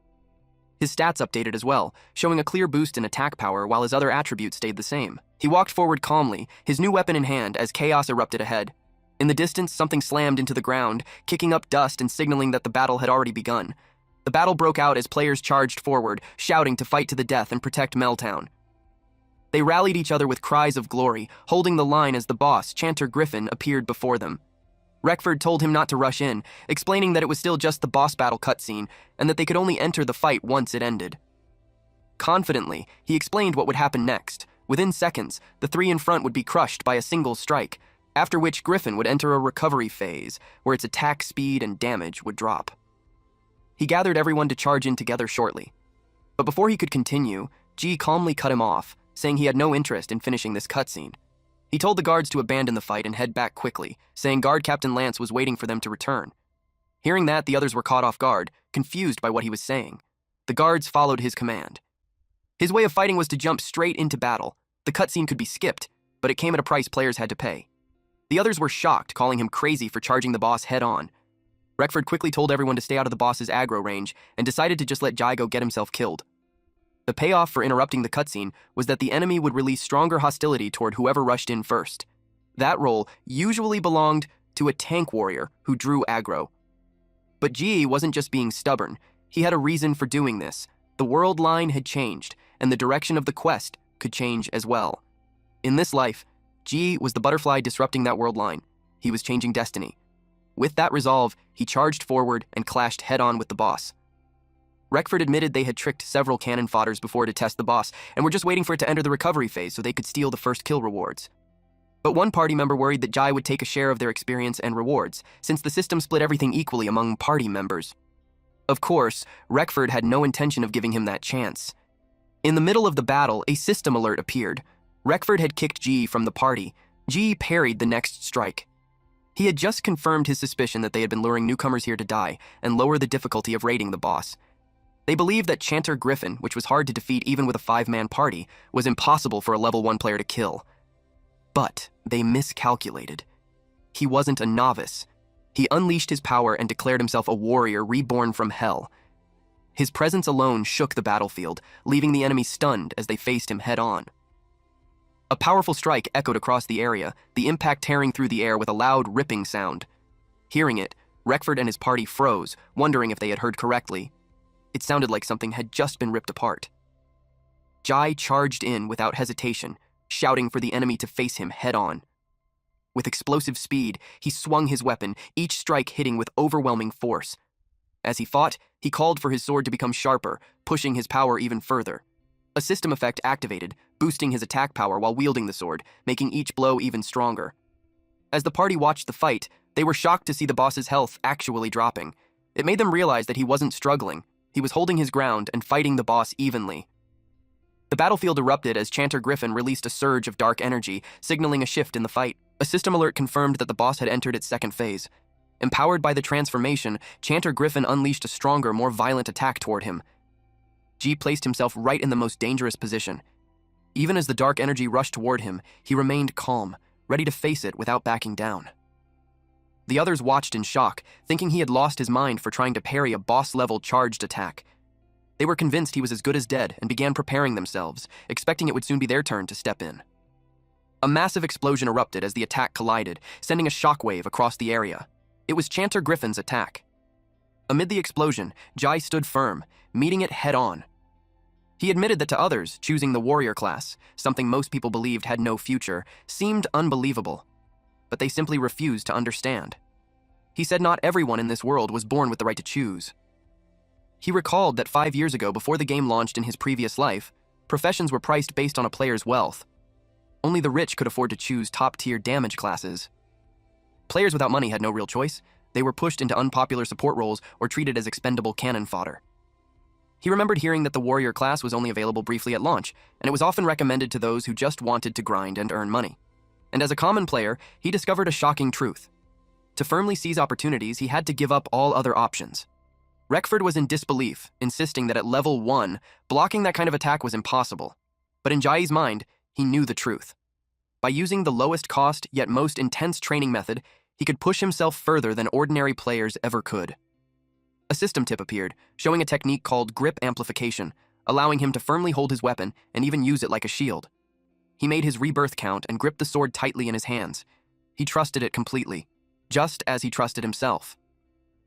Speaker 1: His stats updated as well, showing a clear boost in attack power while his other attributes stayed the same. He walked forward calmly, his new weapon in hand, as chaos erupted ahead. In the distance, something slammed into the ground, kicking up dust and signaling that the battle had already begun. The battle broke out as players charged forward, shouting to fight to the death and protect Meltown. They rallied each other with cries of glory, holding the line as the boss, Chanter Griffin, appeared before them. Reckford told him not to rush in, explaining that it was still just the boss battle cutscene and that they could only enter the fight once it ended. Confidently, he explained what would happen next. Within seconds, the 3 in front would be crushed by a single strike, after which Griffin would enter a recovery phase where its attack speed and damage would drop. He gathered everyone to charge in together shortly. But before he could continue, G calmly cut him off, saying he had no interest in finishing this cutscene. He told the guards to abandon the fight and head back quickly, saying Guard Captain Lance was waiting for them to return. Hearing that, the others were caught off guard, confused by what he was saying. The guards followed his command. His way of fighting was to jump straight into battle. The cutscene could be skipped, but it came at a price players had to pay. The others were shocked, calling him crazy for charging the boss head-on. Reckford quickly told everyone to stay out of the boss's aggro range and decided to just let Jai go get himself killed. The payoff for interrupting the cutscene was that the enemy would release stronger hostility toward whoever rushed in first. That role usually belonged to a tank warrior who drew aggro. But G wasn't just being stubborn. He had a reason for doing this. The world line had changed, and the direction of the quest could change as well. In this life, G was the butterfly disrupting that world line. He was changing destiny. With that resolve, he charged forward and clashed head-on with the boss. Reckford admitted they had tricked several cannon fodders before to test the boss and were just waiting for it to enter the recovery phase so they could steal the first kill rewards. But one party member worried that Jai would take a share of their experience and rewards, since the system split everything equally among party members. Of course, Reckford had no intention of giving him that chance. In the middle of the battle, a system alert appeared. Reckford had kicked G from the party. G parried the next strike. He had just confirmed his suspicion that they had been luring newcomers here to die and lower the difficulty of raiding the boss. They believed that Chanter Griffin, which was hard to defeat even with a 5-man party, was impossible for a level 1 player to kill. But they miscalculated. He wasn't a novice. He unleashed his power and declared himself a warrior reborn from hell. His presence alone shook the battlefield, leaving the enemy stunned as they faced him head-on. A powerful strike echoed across the area, the impact tearing through the air with a loud, ripping sound. Hearing it, Reckford and his party froze, wondering if they had heard correctly. It sounded like something had just been ripped apart. Jai charged in without hesitation, shouting for the enemy to face him head-on. With explosive speed, he swung his weapon, each strike hitting with overwhelming force. As he fought, he called for his sword to become sharper, pushing his power even further. A system effect activated, boosting his attack power while wielding the sword, making each blow even stronger. As the party watched the fight, they were shocked to see the boss's health actually dropping. It made them realize that he wasn't struggling. He was holding his ground and fighting the boss evenly. The battlefield erupted as Chanter Griffin released a surge of dark energy, signaling a shift in the fight. A system alert confirmed that the boss had entered its second phase. Empowered by the transformation, Chanter Griffin unleashed a stronger, more violent attack toward him. G placed himself right in the most dangerous position. Even as the dark energy rushed toward him, he remained calm, ready to face it without backing down. The others watched in shock, thinking he had lost his mind for trying to parry a boss-level charged attack. They were convinced he was as good as dead and began preparing themselves, expecting it would soon be their turn to step in. A massive explosion erupted as the attack collided, sending a shockwave across the area. It was Chanter Griffin's attack. Amid the explosion, Jai stood firm, meeting it head-on. He admitted that to others, choosing the warrior class, something most people believed had no future, seemed unbelievable. But they simply refused to understand. He said not everyone in this world was born with the right to choose. He recalled that 5 years ago, before the game launched in his previous life, professions were priced based on a player's wealth. Only the rich could afford to choose top-tier damage classes. Players without money had no real choice. They were pushed into unpopular support roles or treated as expendable cannon fodder. He remembered hearing that the warrior class was only available briefly at launch, and it was often recommended to those who just wanted to grind and earn money. And as a common player, he discovered a shocking truth. To firmly seize opportunities, he had to give up all other options. Reckford was in disbelief, insisting that at level 1, blocking that kind of attack was impossible. But in Jai's mind, he knew the truth. By using the lowest cost yet most intense training method, he could push himself further than ordinary players ever could. A system tip appeared, showing a technique called grip amplification, allowing him to firmly hold his weapon and even use it like a shield. He made his rebirth count and gripped the sword tightly in his hands. He trusted it completely, just as he trusted himself.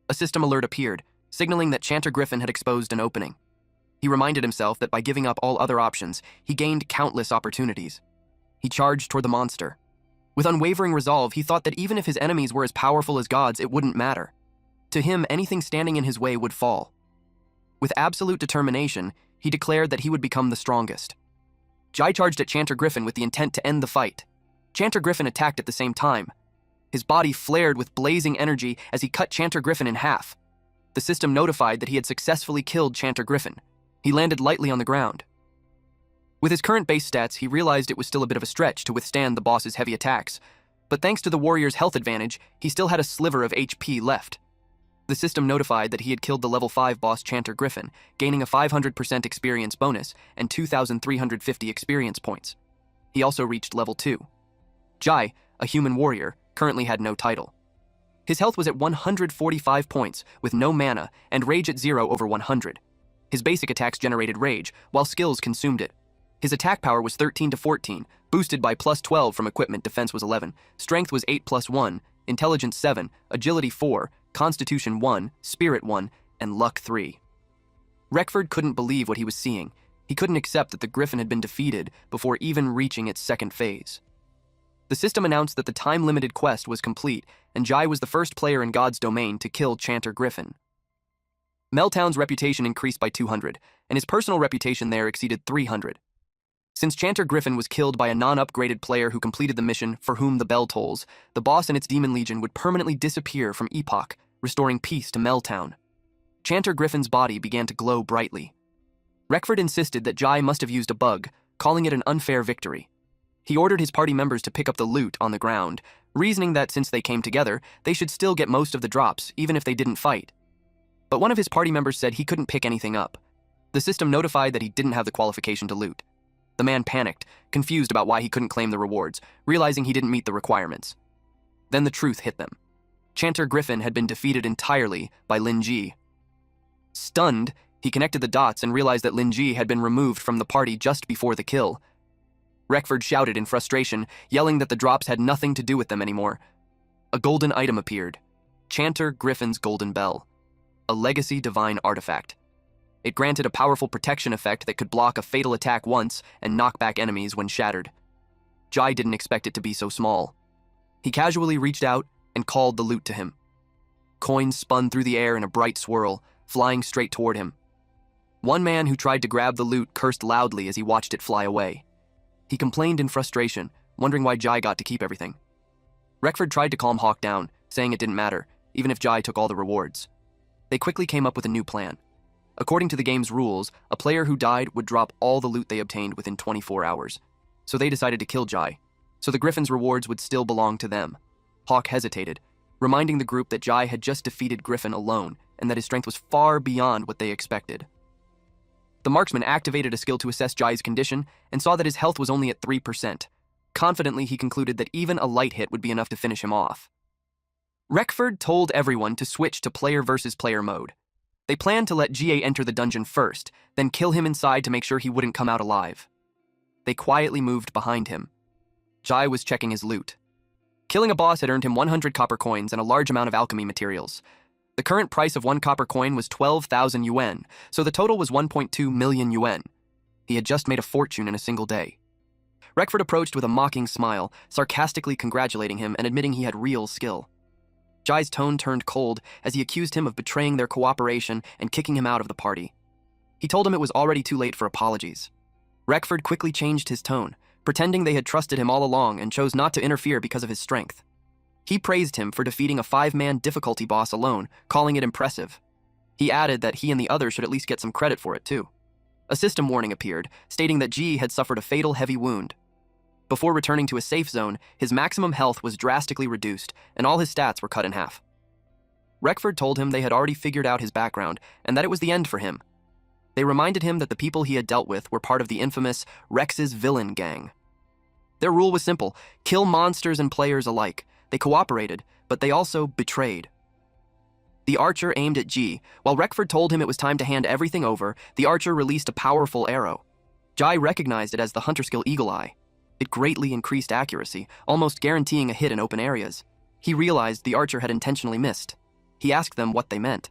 Speaker 1: A system alert appeared, signaling that Chanter Griffin had exposed an opening. He reminded himself that by giving up all other options, he gained countless opportunities. He charged toward the monster. With unwavering resolve, he thought that even if his enemies were as powerful as gods, it wouldn't matter. To him, anything standing in his way would fall. With absolute determination, he declared that he would become the strongest. Jai charged at Chanter Griffin with the intent to end the fight. Chanter Griffin attacked at the same time. His body flared with blazing energy as he cut Chanter Griffin in half. The system notified that he had successfully killed Chanter Griffin. He landed lightly on the ground. With his current base stats, he realized it was still a bit of a stretch to withstand the boss's heavy attacks, but thanks to the warrior's health advantage, he still had a sliver of HP left. The system notified that he had killed the level 5 boss Chanter Griffin, gaining a 500% experience bonus and 2,350 experience points. He also reached level 2. Jai, a human warrior, currently had no title. His health was at 145 points, with no mana, and rage at 0 over 100. His basic attacks generated rage, while skills consumed it. His attack power was 13 to 14, boosted by plus 12 from equipment. Defense was 11, strength was 8 plus 1, intelligence 7, agility 4, constitution 1, spirit 1, and luck 3. Reckford couldn't believe what he was seeing. He couldn't accept that the Griffin had been defeated before even reaching its second phase. The system announced that the time-limited quest was complete, and Jai was the first player in God's domain to kill Chanter Griffin. Meltown's reputation increased by 200, and his personal reputation there exceeded 300. Since Chanter Griffin was killed by a non-upgraded player who completed the mission For Whom the Bell Tolls, the boss and its demon legion would permanently disappear from Epoch, restoring peace to Meltown. Chanter Griffin's body began to glow brightly. Reckford insisted that Jai must have used a bug, calling it an unfair victory. He ordered his party members to pick up the loot on the ground, reasoning that since they came together, they should still get most of the drops, even if they didn't fight. But one of his party members said he couldn't pick anything up. The system notified that he didn't have the qualification to loot. The man panicked, confused about why he couldn't claim the rewards, realizing he didn't meet the requirements. Then the truth hit them. Chanter Griffin had been defeated entirely by Lin Ji. Stunned, He connected the dots and realized that Linji had been removed from the party just before the kill. Reckford shouted in frustration, yelling that the drops had nothing to do with them anymore. A golden item appeared. Chanter Griffin's Golden Bell. A legacy divine artifact. It granted a powerful protection effect that could block a fatal attack once and knock back enemies when shattered. Jai didn't expect it to be so small. He casually reached out and called the loot to him. Coins spun through the air in a bright swirl, flying straight toward him. One man who tried to grab the loot cursed loudly as he watched it fly away. He complained in frustration, wondering why Jai got to keep everything. Reckford tried to calm Hawk down, saying it didn't matter, even if Jai took all the rewards. They quickly came up with a new plan. According to the game's rules, a player who died would drop all the loot they obtained within 24 hours. So they decided to kill Jai, so the Griffin's rewards would still belong to them. Hawk hesitated, reminding the group that Jai had just defeated Griffin alone and that his strength was far beyond what they expected. The marksman activated a skill to assess Jai's condition and saw that his health was only at 3%. Confidently, he concluded that even a light hit would be enough to finish him off. Reckford told everyone to switch to player versus player mode. They planned to let GA enter the dungeon first, then kill him inside to make sure he wouldn't come out alive. They quietly moved behind him. Jai was checking his loot. Killing a boss had earned him 100 copper coins and a large amount of alchemy materials. The current price of 1 copper coin was 12,000 yuan, so the total was 1.2 million yuan. He had just made a fortune in a single day. Reckford approached with a mocking smile, sarcastically congratulating him and admitting he had real skill. Jai's tone turned cold as he accused him of betraying their cooperation and kicking him out of the party. He told him it was already too late for apologies. Reckford quickly changed his tone, pretending they had trusted him all along and chose not to interfere because of his strength. He praised him for defeating a 5-man difficulty boss alone, calling it impressive. He added that he and the others should at least get some credit for it too. A system warning appeared, stating that Ji had suffered a fatal heavy wound. Before returning to a safe zone, his maximum health was drastically reduced, and all his stats were cut in half. Reckford told him they had already figured out his background, and that it was the end for him. They reminded him that the people he had dealt with were part of the infamous Rex's villain gang. Their rule was simple: kill monsters and players alike. They cooperated, but they also betrayed. The archer aimed at Ji. While Reckford told him it was time to hand everything over, the archer released a powerful arrow. Jai recognized it as the hunter skill Eagle Eye. It greatly increased accuracy, almost guaranteeing a hit in open areas. He realized the archer had intentionally missed. He asked them what they meant.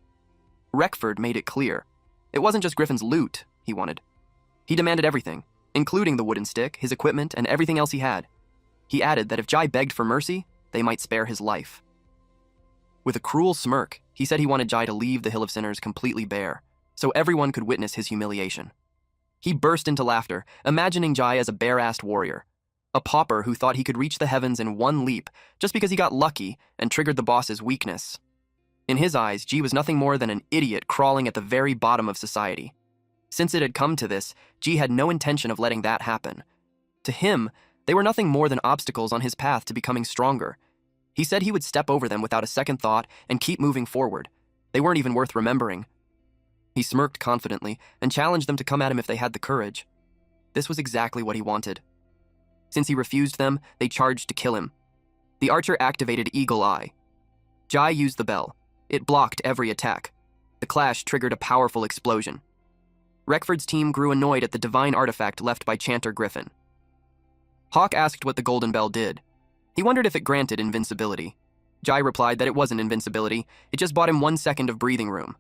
Speaker 1: Reckford made it clear. It wasn't just Griffin's loot he wanted. He demanded everything, including the wooden stick, his equipment, and everything else he had. He added that if Jai begged for mercy, they might spare his life. With a cruel smirk, he said he wanted Jai to leave the Hill of Sinners completely bare, so everyone could witness his humiliation. He burst into laughter, imagining Jai as a bare-assed warrior, a pauper who thought he could reach the heavens in one leap just because he got lucky and triggered the boss's weakness. In his eyes, Ji was nothing more than an idiot crawling at the very bottom of society. Since it had come to this, Ji had no intention of letting that happen. To him, they were nothing more than obstacles on his path to becoming stronger. He said he would step over them without a second thought and keep moving forward. They weren't even worth remembering. He smirked confidently and challenged them to come at him if they had the courage. This was exactly what he wanted. Since he refused them, they charged to kill him. The archer activated Eagle Eye. Jai used the bell. It blocked every attack. The clash triggered a powerful explosion. Reckford's team grew annoyed at the divine artifact left by Chanter Griffin. Hawk asked what the Golden Bell did. He wondered if it granted invincibility. Jai replied that it wasn't invincibility, it just bought him 1 second of breathing room.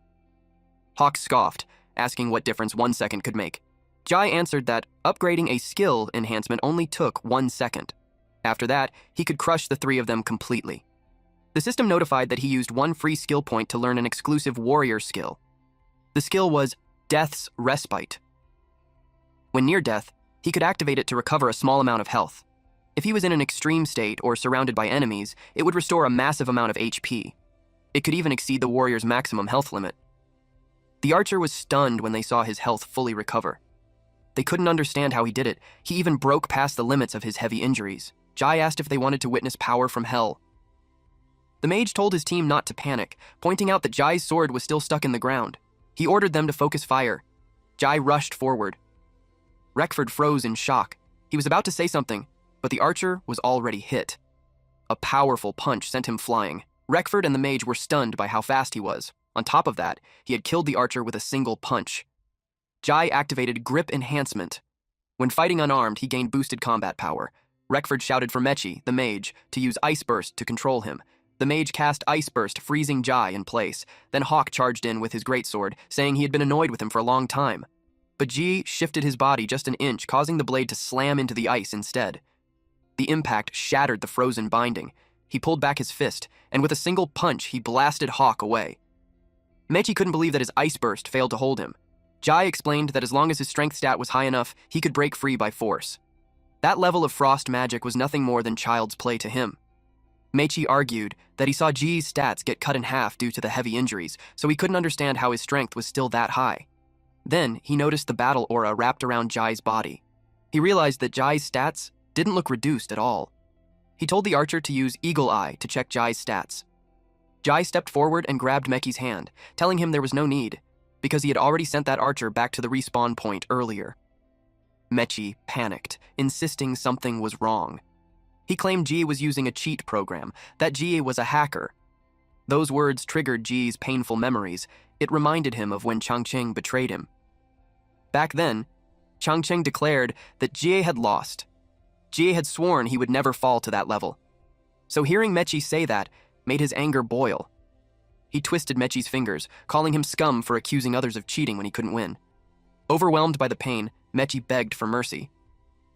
Speaker 1: Hawk scoffed, asking what difference 1 second could make. Jai answered that upgrading a skill enhancement only took 1 second. After that, he could crush the 3 of them completely. The system notified that he used 1 free skill point to learn an exclusive warrior skill. The skill was Death's Respite. When near death, he could activate it to recover a small amount of health. If he was in an extreme state or surrounded by enemies, it would restore a massive amount of HP. It could even exceed the warrior's maximum health limit. The archer was stunned when they saw his health fully recover. They couldn't understand how he did it. He even broke past the limits of his heavy injuries. Jai asked if they wanted to witness power from hell. The mage told his team not to panic, pointing out that Jai's sword was still stuck in the ground. He ordered them to focus fire. Jai rushed forward. Reckford froze in shock. He was about to say something, but the archer was already hit. A powerful punch sent him flying. Reckford and the mage were stunned by how fast he was. On top of that, he had killed the archer with a single punch. Jai activated Grip Enhancement. When fighting unarmed, he gained boosted combat power. Rekford shouted for Mechi, the mage, to use Ice Burst to control him. The mage cast Ice Burst, freezing Jai in place. Then Hawk charged in with his greatsword, saying he had been annoyed with him for a long time. But Ji shifted his body just an inch, causing the blade to slam into the ice instead. The impact shattered the frozen binding. He pulled back his fist, and with a single punch, he blasted Hawk away. Mechi couldn't believe that his Ice Burst failed to hold him. Jai explained that as long as his strength stat was high enough, he could break free by force. That level of frost magic was nothing more than child's play to him. Mechi argued that he saw Ji's stats get cut in half due to the heavy injuries, so he couldn't understand how his strength was still that high. Then, he noticed the battle aura wrapped around Jai's body. He realized that Jai's stats didn't look reduced at all. He told the archer to use Eagle Eye to check Jai's stats. Jai stepped forward and grabbed Mechi's hand, telling him there was no need, because he had already sent that archer back to the respawn point earlier. Mechi panicked, insisting something was wrong. He claimed Ji was using a cheat program, that Ji was a hacker. Those words triggered Ji's painful memories. It reminded him of when Changqing betrayed him. Back then, Changqing declared that Ji had lost. Ji had sworn he would never fall to that level. So hearing Mechi say that made his anger boil. He twisted Mechi's fingers, calling him scum for accusing others of cheating when he couldn't win. Overwhelmed by the pain, Mechi begged for mercy.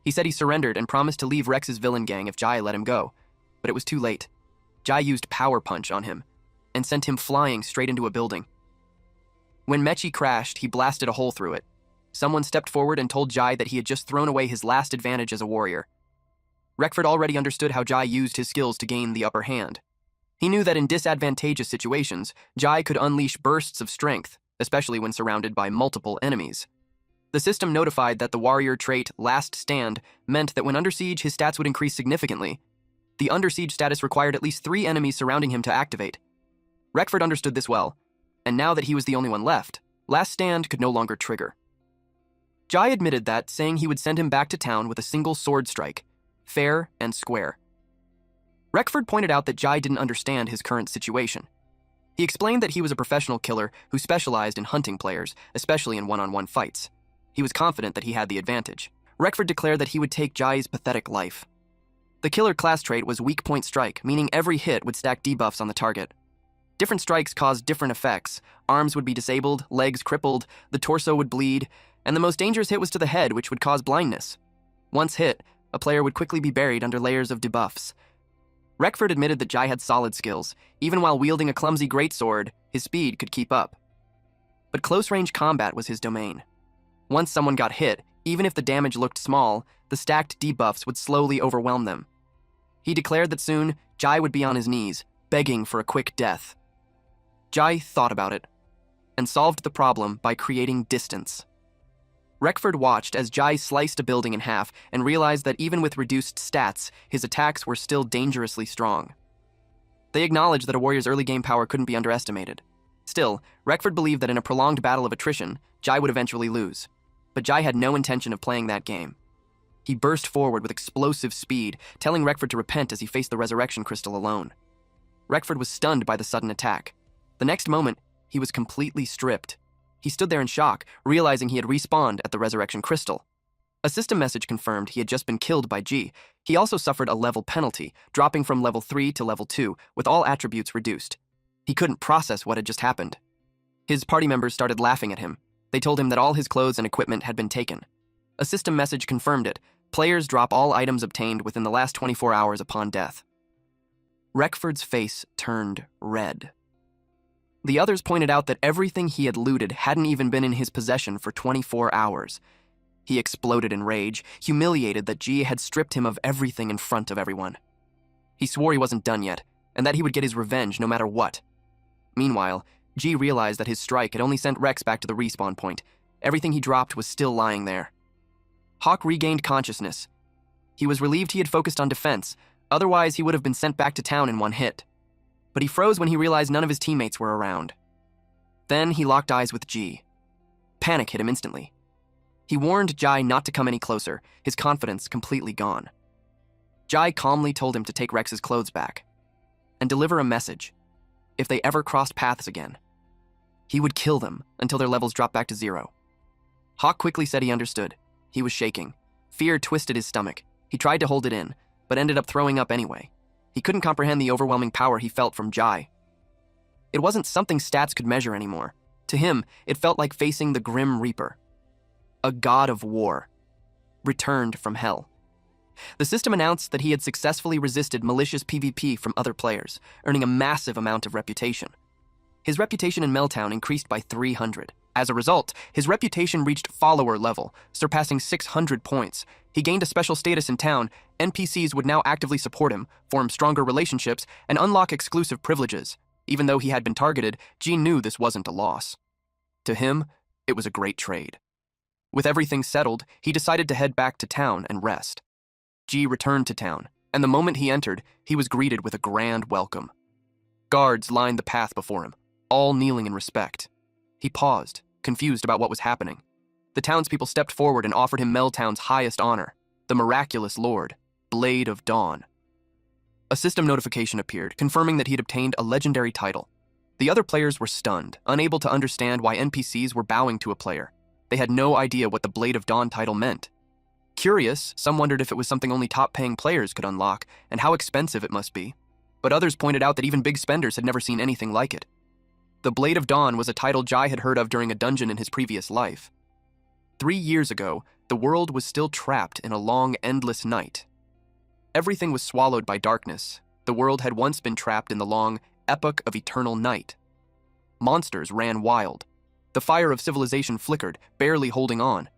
Speaker 1: He said he surrendered and promised to leave Rex's villain gang if Jai let him go. But it was too late. Jai used Power Punch on him and sent him flying straight into a building. When Mechi crashed, he blasted a hole through it. Someone stepped forward and told Jai that he had just thrown away his last advantage as a warrior. Rekford already understood how Jai used his skills to gain the upper hand. He knew that in disadvantageous situations, Jai could unleash bursts of strength, especially when surrounded by multiple enemies. The system notified that the warrior trait Last Stand meant that when under siege, his stats would increase significantly. The under siege status required at least 3 enemies surrounding him to activate. Rekford understood this well, and now that he was the only one left, Last Stand could no longer trigger. Jai admitted that, saying he would send him back to town with a single sword strike, fair and square. Rekford pointed out that Jai didn't understand his current situation. He explained that he was a professional killer who specialized in hunting players, especially in one-on-one fights. He was confident that he had the advantage. Rekford declared that he would take Jai's pathetic life. The killer class trait was Weak Point Strike, meaning every hit would stack debuffs on the target. Different strikes caused different effects. Arms would be disabled, legs crippled, the torso would bleed, and the most dangerous hit was to the head, which would cause blindness. Once hit, a player would quickly be buried under layers of debuffs. Rekford admitted that Jai had solid skills. Even while wielding a clumsy greatsword, his speed could keep up. But close-range combat was his domain. Once someone got hit, even if the damage looked small, the stacked debuffs would slowly overwhelm them. He declared that soon, Jai would be on his knees, begging for a quick death. Jai thought about it, and solved the problem by creating distance. Rekford watched as Jai sliced a building in half and realized that even with reduced stats, his attacks were still dangerously strong. They acknowledged that a warrior's early game power couldn't be underestimated. Still, Rekford believed that in a prolonged battle of attrition, Jai would eventually lose. But Jai had no intention of playing that game. He burst forward with explosive speed, telling Rekford to repent as he faced the resurrection crystal alone. Rekford was stunned by the sudden attack. The next moment, he was completely stripped. He stood there in shock, realizing he had respawned at the resurrection crystal. A system message confirmed he had just been killed by Ji. He also suffered a level penalty, dropping from level 3 to level 2, with all attributes reduced. He couldn't process what had just happened. His party members started laughing at him. They told him that all his clothes and equipment had been taken. A system message confirmed it. Players drop all items obtained within the last 24 hours upon death. Rekford's face turned red. The others pointed out that everything he had looted hadn't even been in his possession for 24 hours. He exploded in rage, humiliated that Ji had stripped him of everything in front of everyone. He swore he wasn't done yet, and that he would get his revenge no matter what. Meanwhile, Ji realized that his strike had only sent Rex back to the respawn point. Everything he dropped was still lying there. Hawk regained consciousness. He was relieved he had focused on defense, otherwise he would have been sent back to town in one hit. But he froze when he realized none of his teammates were around. Then he locked eyes with Ji. Panic hit him instantly. He warned Jai not to come any closer, his confidence completely gone. Jai calmly told him to take Rex's clothes back and deliver a message. If they ever crossed paths again, He would kill them until their levels dropped back to 0. Hawk quickly said he understood. He was shaking. Fear twisted his stomach. He tried to hold it in, but ended up throwing up anyway. He couldn't comprehend the overwhelming power he felt from Jai. It wasn't something stats could measure anymore. To him, it felt like facing the Grim Reaper. A god of war. Returned from hell. The system announced that he had successfully resisted malicious PvP from other players, earning a massive amount of reputation. His reputation in Melttown increased by 300. As a result, his reputation reached follower level, surpassing 600 points. He gained a special status in town. NPCs would now actively support him, form stronger relationships, and unlock exclusive privileges. Even though he had been targeted, Gene knew this wasn't a loss. To him, it was a great trade. With everything settled, he decided to head back to town and rest. G returned to town, and the moment he entered, he was greeted with a grand welcome. Guards lined the path before him, all kneeling in respect. He paused, confused about what was happening. The townspeople stepped forward and offered him Meltown's highest honor, the miraculous Lord, Blade of Dawn. A system notification appeared, confirming that he had obtained a legendary title. The other players were stunned, unable to understand why NPCs were bowing to a player. They had no idea what the Blade of Dawn title meant. Curious, some wondered if it was something only top-paying players could unlock, and how expensive it must be. But others pointed out that even big spenders had never seen anything like it. The Blade of Dawn was a title Jai had heard of during a dungeon in his previous life. 3 years ago, the world was still trapped in a long, endless night. Everything was swallowed by darkness. The world had once been trapped in the long epoch of eternal night. Monsters ran wild. The fire of civilization flickered, barely holding on.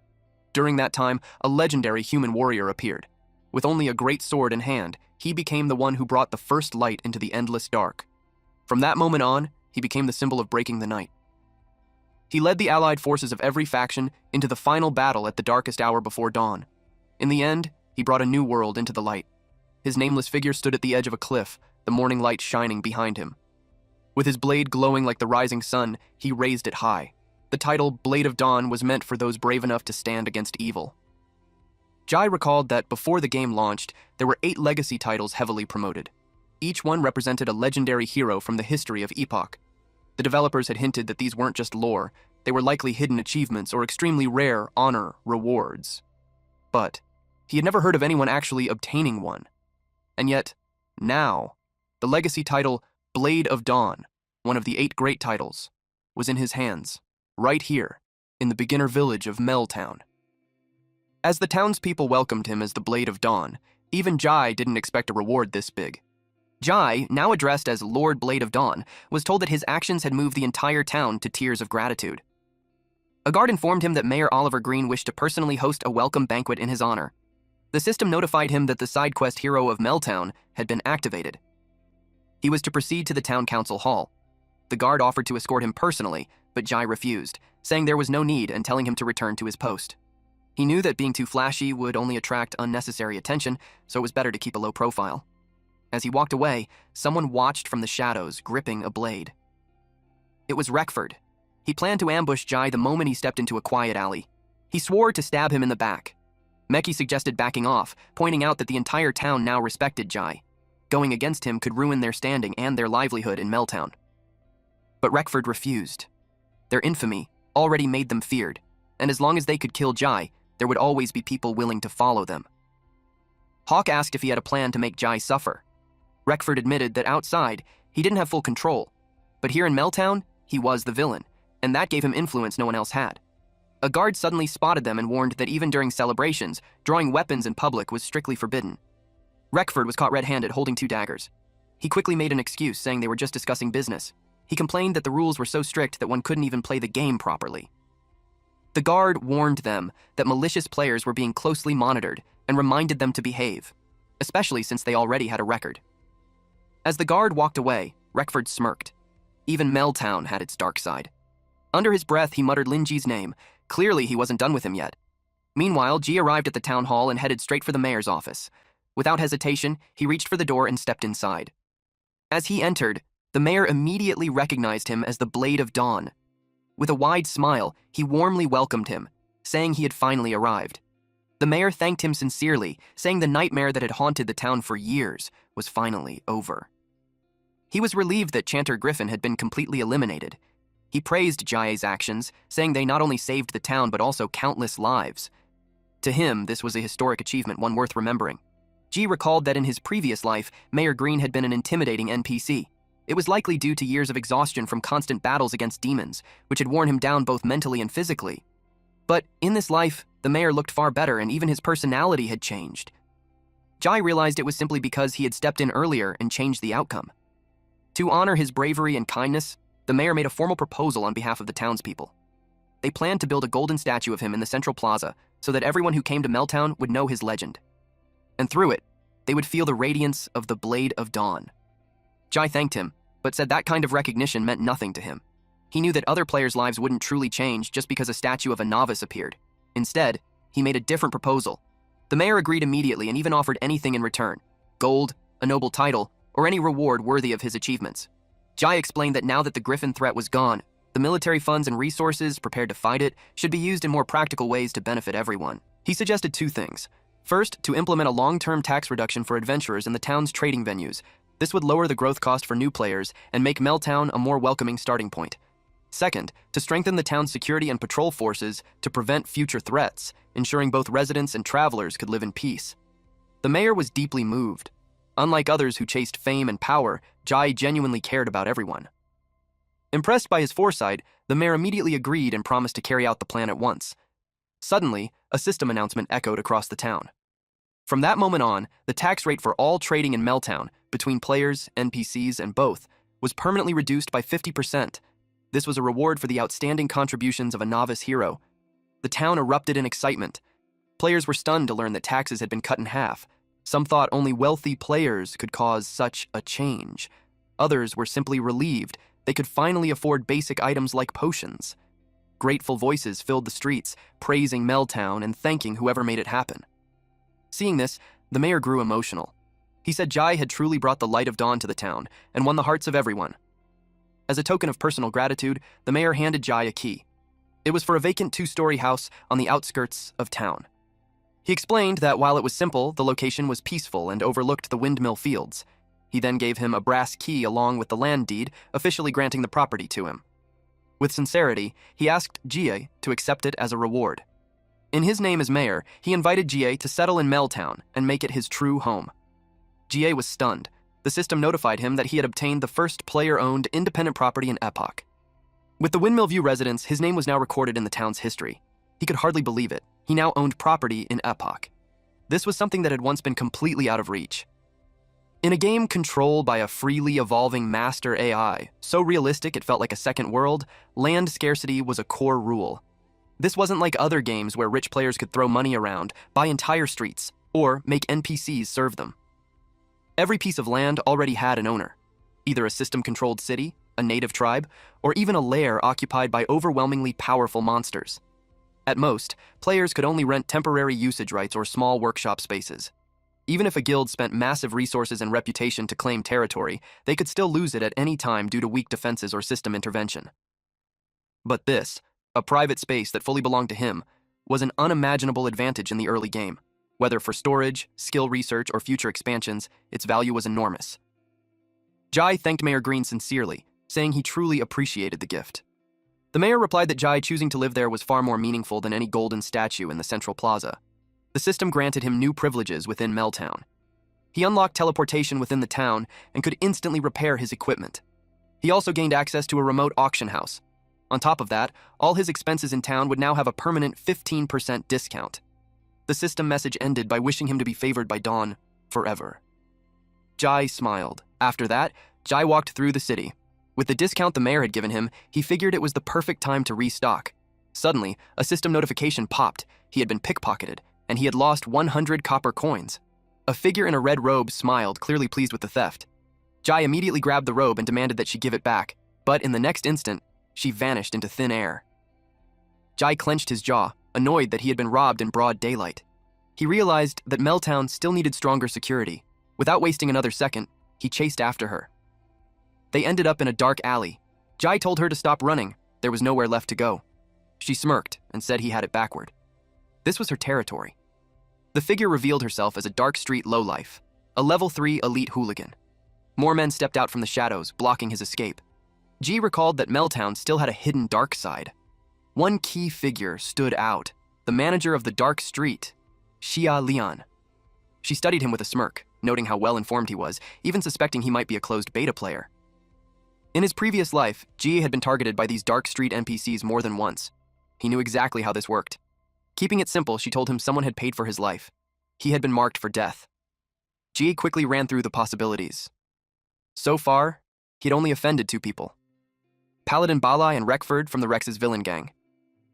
Speaker 1: During that time, a legendary human warrior appeared. With only a great sword in hand, he became the one who brought the first light into the endless dark. From that moment on, he became the symbol of breaking the night. He led the allied forces of every faction into the final battle at the darkest hour before dawn. In the end, he brought a new world into the light. His nameless figure stood at the edge of a cliff, the morning light shining behind him. With his blade glowing like the rising sun, he raised it high. The title Blade of Dawn was meant for those brave enough to stand against evil. Jai recalled that before the game launched, there were 8 legacy titles heavily promoted. Each one represented a legendary hero from the history of Epoch. The developers had hinted that these weren't just lore, they were likely hidden achievements or extremely rare honor rewards. But he had never heard of anyone actually obtaining one. And yet, now, the legacy title Blade of Dawn, one of the 8 great titles, was in his hands. Right here, in the beginner village of Melttown. As the townspeople welcomed him as the Blade of Dawn, even Jai didn't expect a reward this big. Jai, now addressed as Lord Blade of Dawn, was told that his actions had moved the entire town to tears of gratitude. A guard informed him that Mayor Oliver Green wished to personally host a welcome banquet in his honor. The system notified him that the side quest hero of Melttown had been activated. He was to proceed to the town council hall. The guard offered to escort him personally, but Jai refused, saying there was no need and telling him to return to his post. He knew that being too flashy would only attract unnecessary attention, so it was better to keep a low profile. As he walked away, someone watched from the shadows, gripping a blade. It was Reckford. He planned to ambush Jai the moment he stepped into a quiet alley. He swore to stab him in the back. Meki suggested backing off, pointing out that the entire town now respected Jai. Going against him could ruin their standing and their livelihood in Melttown. But Reckford refused. Their infamy already made them feared, and as long as they could kill Jai, there would always be people willing to follow them. Hawk asked if he had a plan to make Jai suffer. Reckford admitted that outside, he didn't have full control, but here in Melttown, he was the villain, and that gave him influence no one else had. A guard suddenly spotted them and warned that even during celebrations, drawing weapons in public was strictly forbidden. Reckford was caught red-handed holding 2 daggers. He quickly made an excuse, saying they were just discussing business. He complained that the rules were so strict that one couldn't even play the game properly. The guard warned them that malicious players were being closely monitored and reminded them to behave, especially since they already had a record. As the guard walked away, Reckford smirked. Even Melttown had its dark side. Under his breath, he muttered Linji's name. Clearly, he wasn't done with him yet. Meanwhile, Ji arrived at the town hall and headed straight for the mayor's office. Without hesitation, he reached for the door and stepped inside. As he entered, the mayor immediately recognized him as the Blade of Dawn. With a wide smile, he warmly welcomed him, saying he had finally arrived. The mayor thanked him sincerely, saying the nightmare that had haunted the town for years was finally over. He was relieved that Chanter Griffin had been completely eliminated. He praised Jae's actions, saying they not only saved the town but also countless lives. To him, this was a historic achievement, one worth remembering. Ji recalled that in his previous life, Mayor Green had been an intimidating NPC. It was likely due to years of exhaustion from constant battles against demons, which had worn him down both mentally and physically. But in this life, the mayor looked far better and even his personality had changed. Jai realized it was simply because he had stepped in earlier and changed the outcome. To honor his bravery and kindness, the mayor made a formal proposal on behalf of the townspeople. They planned to build a golden statue of him in the central plaza so that everyone who came to Meltown would know his legend. And through it, they would feel the radiance of the Blade of Dawn. Jai thanked him, but said that kind of recognition meant nothing to him. He knew that other players' lives wouldn't truly change just because a statue of a novice appeared. Instead, he made a different proposal. The mayor agreed immediately and even offered anything in return: gold, a noble title, or any reward worthy of his achievements. Jai explained that now that the Griffin threat was gone, the military funds and resources prepared to fight it should be used in more practical ways to benefit everyone. He suggested two things. First, to implement a long-term tax reduction for adventurers in the town's trading venues. This would lower the growth cost for new players and make Meltown a more welcoming starting point. Second, to strengthen the town's security and patrol forces to prevent future threats, ensuring both residents and travelers could live in peace. The mayor was deeply moved. Unlike others who chased fame and power, Jai genuinely cared about everyone. Impressed by his foresight, the mayor immediately agreed and promised to carry out the plan at once. Suddenly, a system announcement echoed across the town. From that moment on, the tax rate for all trading in Meltown, between players, NPCs, and both, was permanently reduced by 50%. This was a reward for the outstanding contributions of a novice hero. The town erupted in excitement. Players were stunned to learn that taxes had been cut in half. Some thought only wealthy players could cause such a change. Others were simply relieved they could finally afford basic items like potions. Grateful voices filled the streets, praising Meltown and thanking whoever made it happen. Seeing this, the mayor grew emotional. He said Jai had truly brought the light of dawn to the town and won the hearts of everyone. As a token of personal gratitude, the mayor handed Jai a key. It was for a vacant 2-story house on the outskirts of town. He explained that while it was simple, the location was peaceful and overlooked the windmill fields. He then gave him a brass key along with the land deed, officially granting the property to him. With sincerity, he asked Jie to accept it as a reward. In his name as mayor, he invited Jie to settle in Meltown and make it his true home. Jie was stunned. The system notified him that he had obtained the first player-owned independent property in Epoch. With the Windmill View residence, his name was now recorded in the town's history. He could hardly believe it. He now owned property in Epoch. This was something that had once been completely out of reach. In a game controlled by a freely evolving master AI, so realistic it felt like a second world, land scarcity was a core rule. This wasn't like other games where rich players could throw money around, buy entire streets, or make NPCs serve them. Every piece of land already had an owner, either a system-controlled city, a native tribe, or even a lair occupied by overwhelmingly powerful monsters. At most, players could only rent temporary usage rights or small workshop spaces. Even if a guild spent massive resources and reputation to claim territory, they could still lose it at any time due to weak defenses or system intervention. But this, a private space that fully belonged to him, was an unimaginable advantage in the early game. Whether for storage, skill research, or future expansions, its value was enormous. Jai thanked Mayor Green sincerely, saying he truly appreciated the gift. The mayor replied that Jai choosing to live there was far more meaningful than any golden statue in the central plaza. The system granted him new privileges within Meltown. He unlocked teleportation within the town and could instantly repair his equipment. He also gained access to a remote auction house. On top of that, all his expenses in town would now have a permanent 15% discount. The system message ended by wishing him to be favored by Dawn forever. Jai smiled. After that, Jai walked through the city. With the discount the mayor had given him, he figured it was the perfect time to restock. Suddenly, a system notification popped. He had been pickpocketed, and he had lost 100 copper coins. A figure in a red robe smiled, clearly pleased with the theft. Jai immediately grabbed the robe and demanded that she give it back, but in the next instant, she vanished into thin air. Jai clenched his jaw, annoyed that he had been robbed in broad daylight. He realized that Meltown still needed stronger security. Without wasting another second, he chased after her. They ended up in a dark alley. Jai told her to stop running. There was nowhere left to go. She smirked and said he had it backward. This was her territory. The figure revealed herself as a dark street lowlife, a level 3 elite hooligan. More men stepped out from the shadows, blocking his escape. Ji recalled that Meltown still had a hidden dark side. One key figure stood out, the manager of the dark street, Xia Lian. She studied him with a smirk, noting how well-informed he was, even suspecting he might be a closed beta player. In his previous life, Ji had been targeted by these dark street NPCs more than once. He knew exactly how this worked. Keeping it simple, she told him someone had paid for his life. He had been marked for death. Ji quickly ran through the possibilities. So far, he'd only offended 2 people. Paladin Balai and Reckford from the Rex's villain gang.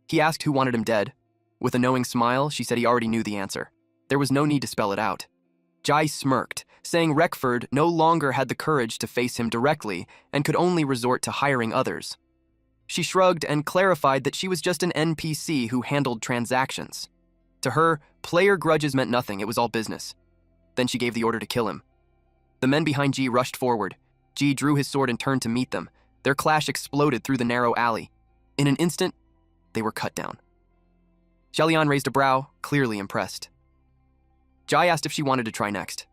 Speaker 1: He asked who wanted him dead. With a knowing smile, she said he already knew the answer. There was no need to spell it out. Jai smirked, saying Reckford no longer had the courage to face him directly and could only resort to hiring others. She shrugged and clarified that she was just an NPC who handled transactions. To her, player grudges meant nothing, it was all business. Then she gave the order to kill him. The men behind Ji rushed forward. Ji drew his sword and turned to meet them. Their clash exploded through the narrow alley. In an instant, they were cut down. Xiaolian raised a brow, clearly impressed. Jai asked if she wanted to try next.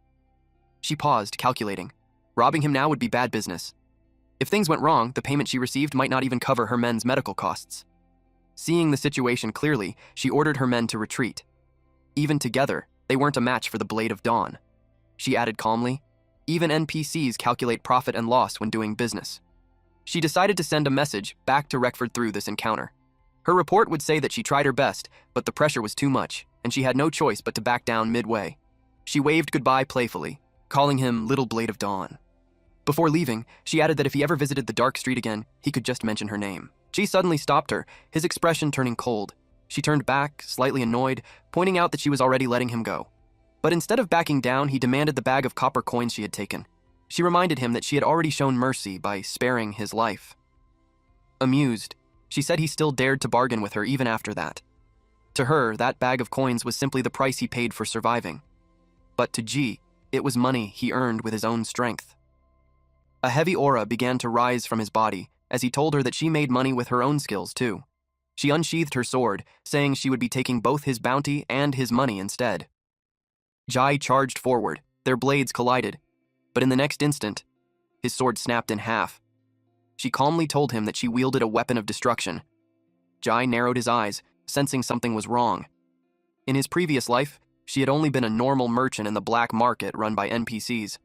Speaker 1: She paused, calculating. Robbing him now would be bad business. If things went wrong, the payment she received might not even cover her men's medical costs. Seeing the situation clearly, she ordered her men to retreat. Even together, they weren't a match for the Blade of Dawn. She added calmly, even NPCs calculate profit and loss when doing business. She decided to send a message back to Reckford through this encounter. Her report would say that she tried her best, but the pressure was too much, and she had no choice but to back down midway. She waved goodbye playfully, calling him Little Blade of Dawn. Before leaving, she added that if he ever visited the dark street again, he could just mention her name. Ji suddenly stopped her, his expression turning cold. She turned back, slightly annoyed, pointing out that she was already letting him go. But instead of backing down, he demanded the bag of copper coins she had taken. She reminded him that she had already shown mercy by sparing his life. Amused, she said he still dared to bargain with her even after that. To her, that bag of coins was simply the price he paid for surviving. But to Ji, it was money he earned with his own strength. A heavy aura began to rise from his body as he told her that she made money with her own skills too. She unsheathed her sword, saying she would be taking both his bounty and his money instead. Jai charged forward, their blades collided, but in the next instant, his sword snapped in half. She calmly told him that she wielded a weapon of destruction. Jai narrowed his eyes, sensing something was wrong. In his previous life, she had only been a normal merchant in the black market run by NPCs.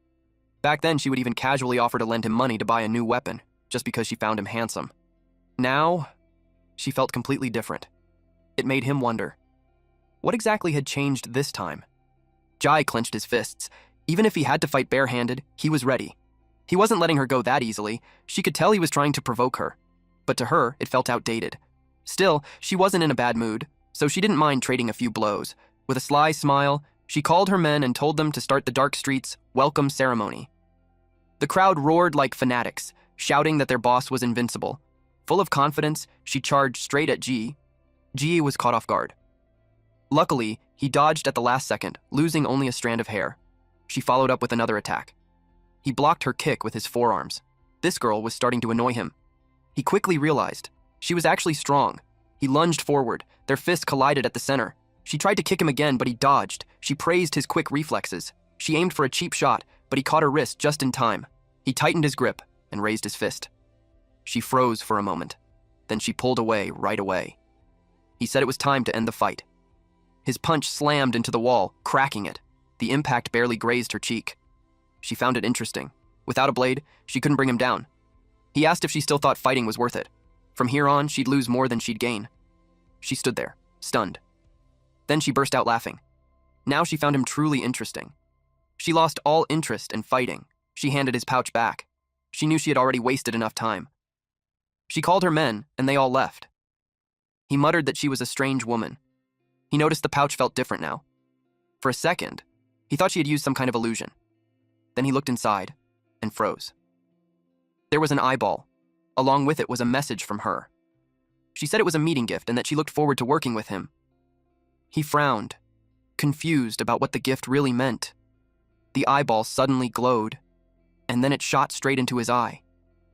Speaker 1: Back then, she would even casually offer to lend him money to buy a new weapon, just because she found him handsome. Now, she felt completely different. It made him wonder, what exactly had changed this time? Jai clenched his fists. Even if he had to fight barehanded, he was ready. He wasn't letting her go that easily. She could tell he was trying to provoke her. But to her, it felt outdated. Still, she wasn't in a bad mood, so she didn't mind trading a few blows. With a sly smile, she called her men and told them to start the Dark Street's welcome ceremony. The crowd roared like fanatics, shouting that their boss was invincible. Full of confidence, she charged straight at Ji. Ji was caught off guard. Luckily, he dodged at the last second, losing only a strand of hair. She followed up with another attack. He blocked her kick with his forearms. This girl was starting to annoy him. He quickly realized she was actually strong. He lunged forward. Their fists collided at the center. She tried to kick him again, but he dodged. She praised his quick reflexes. She aimed for a cheap shot, but he caught her wrist just in time. He tightened his grip and raised his fist. She froze for a moment. Then she pulled away right away. He said it was time to end the fight. His punch slammed into the wall, cracking it. The impact barely grazed her cheek. She found it interesting. Without a blade, she couldn't bring him down. He asked if she still thought fighting was worth it. From here on, she'd lose more than she'd gain. She stood there, stunned. Then she burst out laughing. Now she found him truly interesting. She lost all interest in fighting. She handed his pouch back. She knew she had already wasted enough time. She called her men, and they all left. He muttered that she was a strange woman. He noticed the pouch felt different now. For a second, he thought she had used some kind of illusion. Then he looked inside and froze. There was an eyeball. Along with it was a message from her. She said it was a meeting gift and that she looked forward to working with him. He frowned, confused about what the gift really meant. The eyeball suddenly glowed, and then it shot straight into his eye.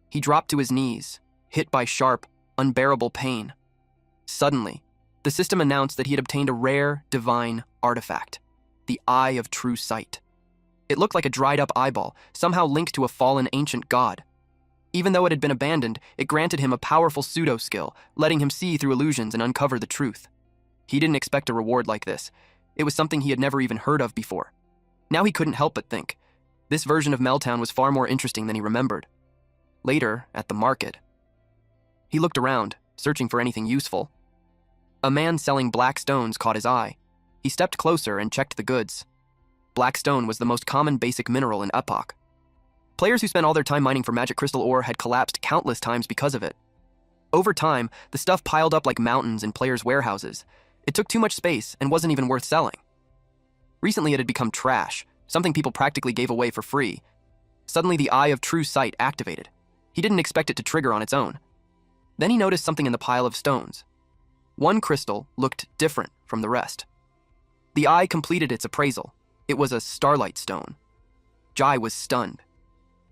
Speaker 1: He dropped to his knees, hit by sharp, unbearable pain. Suddenly, the system announced that he had obtained a rare, divine artifact, the Eye of True Sight. It looked like a dried-up eyeball, somehow linked to a fallen ancient god. Even though it had been abandoned, it granted him a powerful pseudo-skill, letting him see through illusions and uncover the truth. He didn't expect a reward like this. It was something he had never even heard of before. Now he couldn't help but think. This version of Meltown was far more interesting than he remembered. Later, at the market, he looked around, searching for anything useful. A man selling black stones caught his eye. He stepped closer and checked the goods. Black stone was the most common basic mineral in Epoch. Players who spent all their time mining for magic crystal ore had collapsed countless times because of it. Over time, the stuff piled up like mountains in players' warehouses. It took too much space and wasn't even worth selling. Recently, it had become trash, something people practically gave away for free. Suddenly, the Eye of True Sight activated. He didn't expect it to trigger on its own. Then he noticed something in the pile of stones. One crystal looked different from the rest. The eye completed its appraisal. It was a starlight stone. Jai was stunned.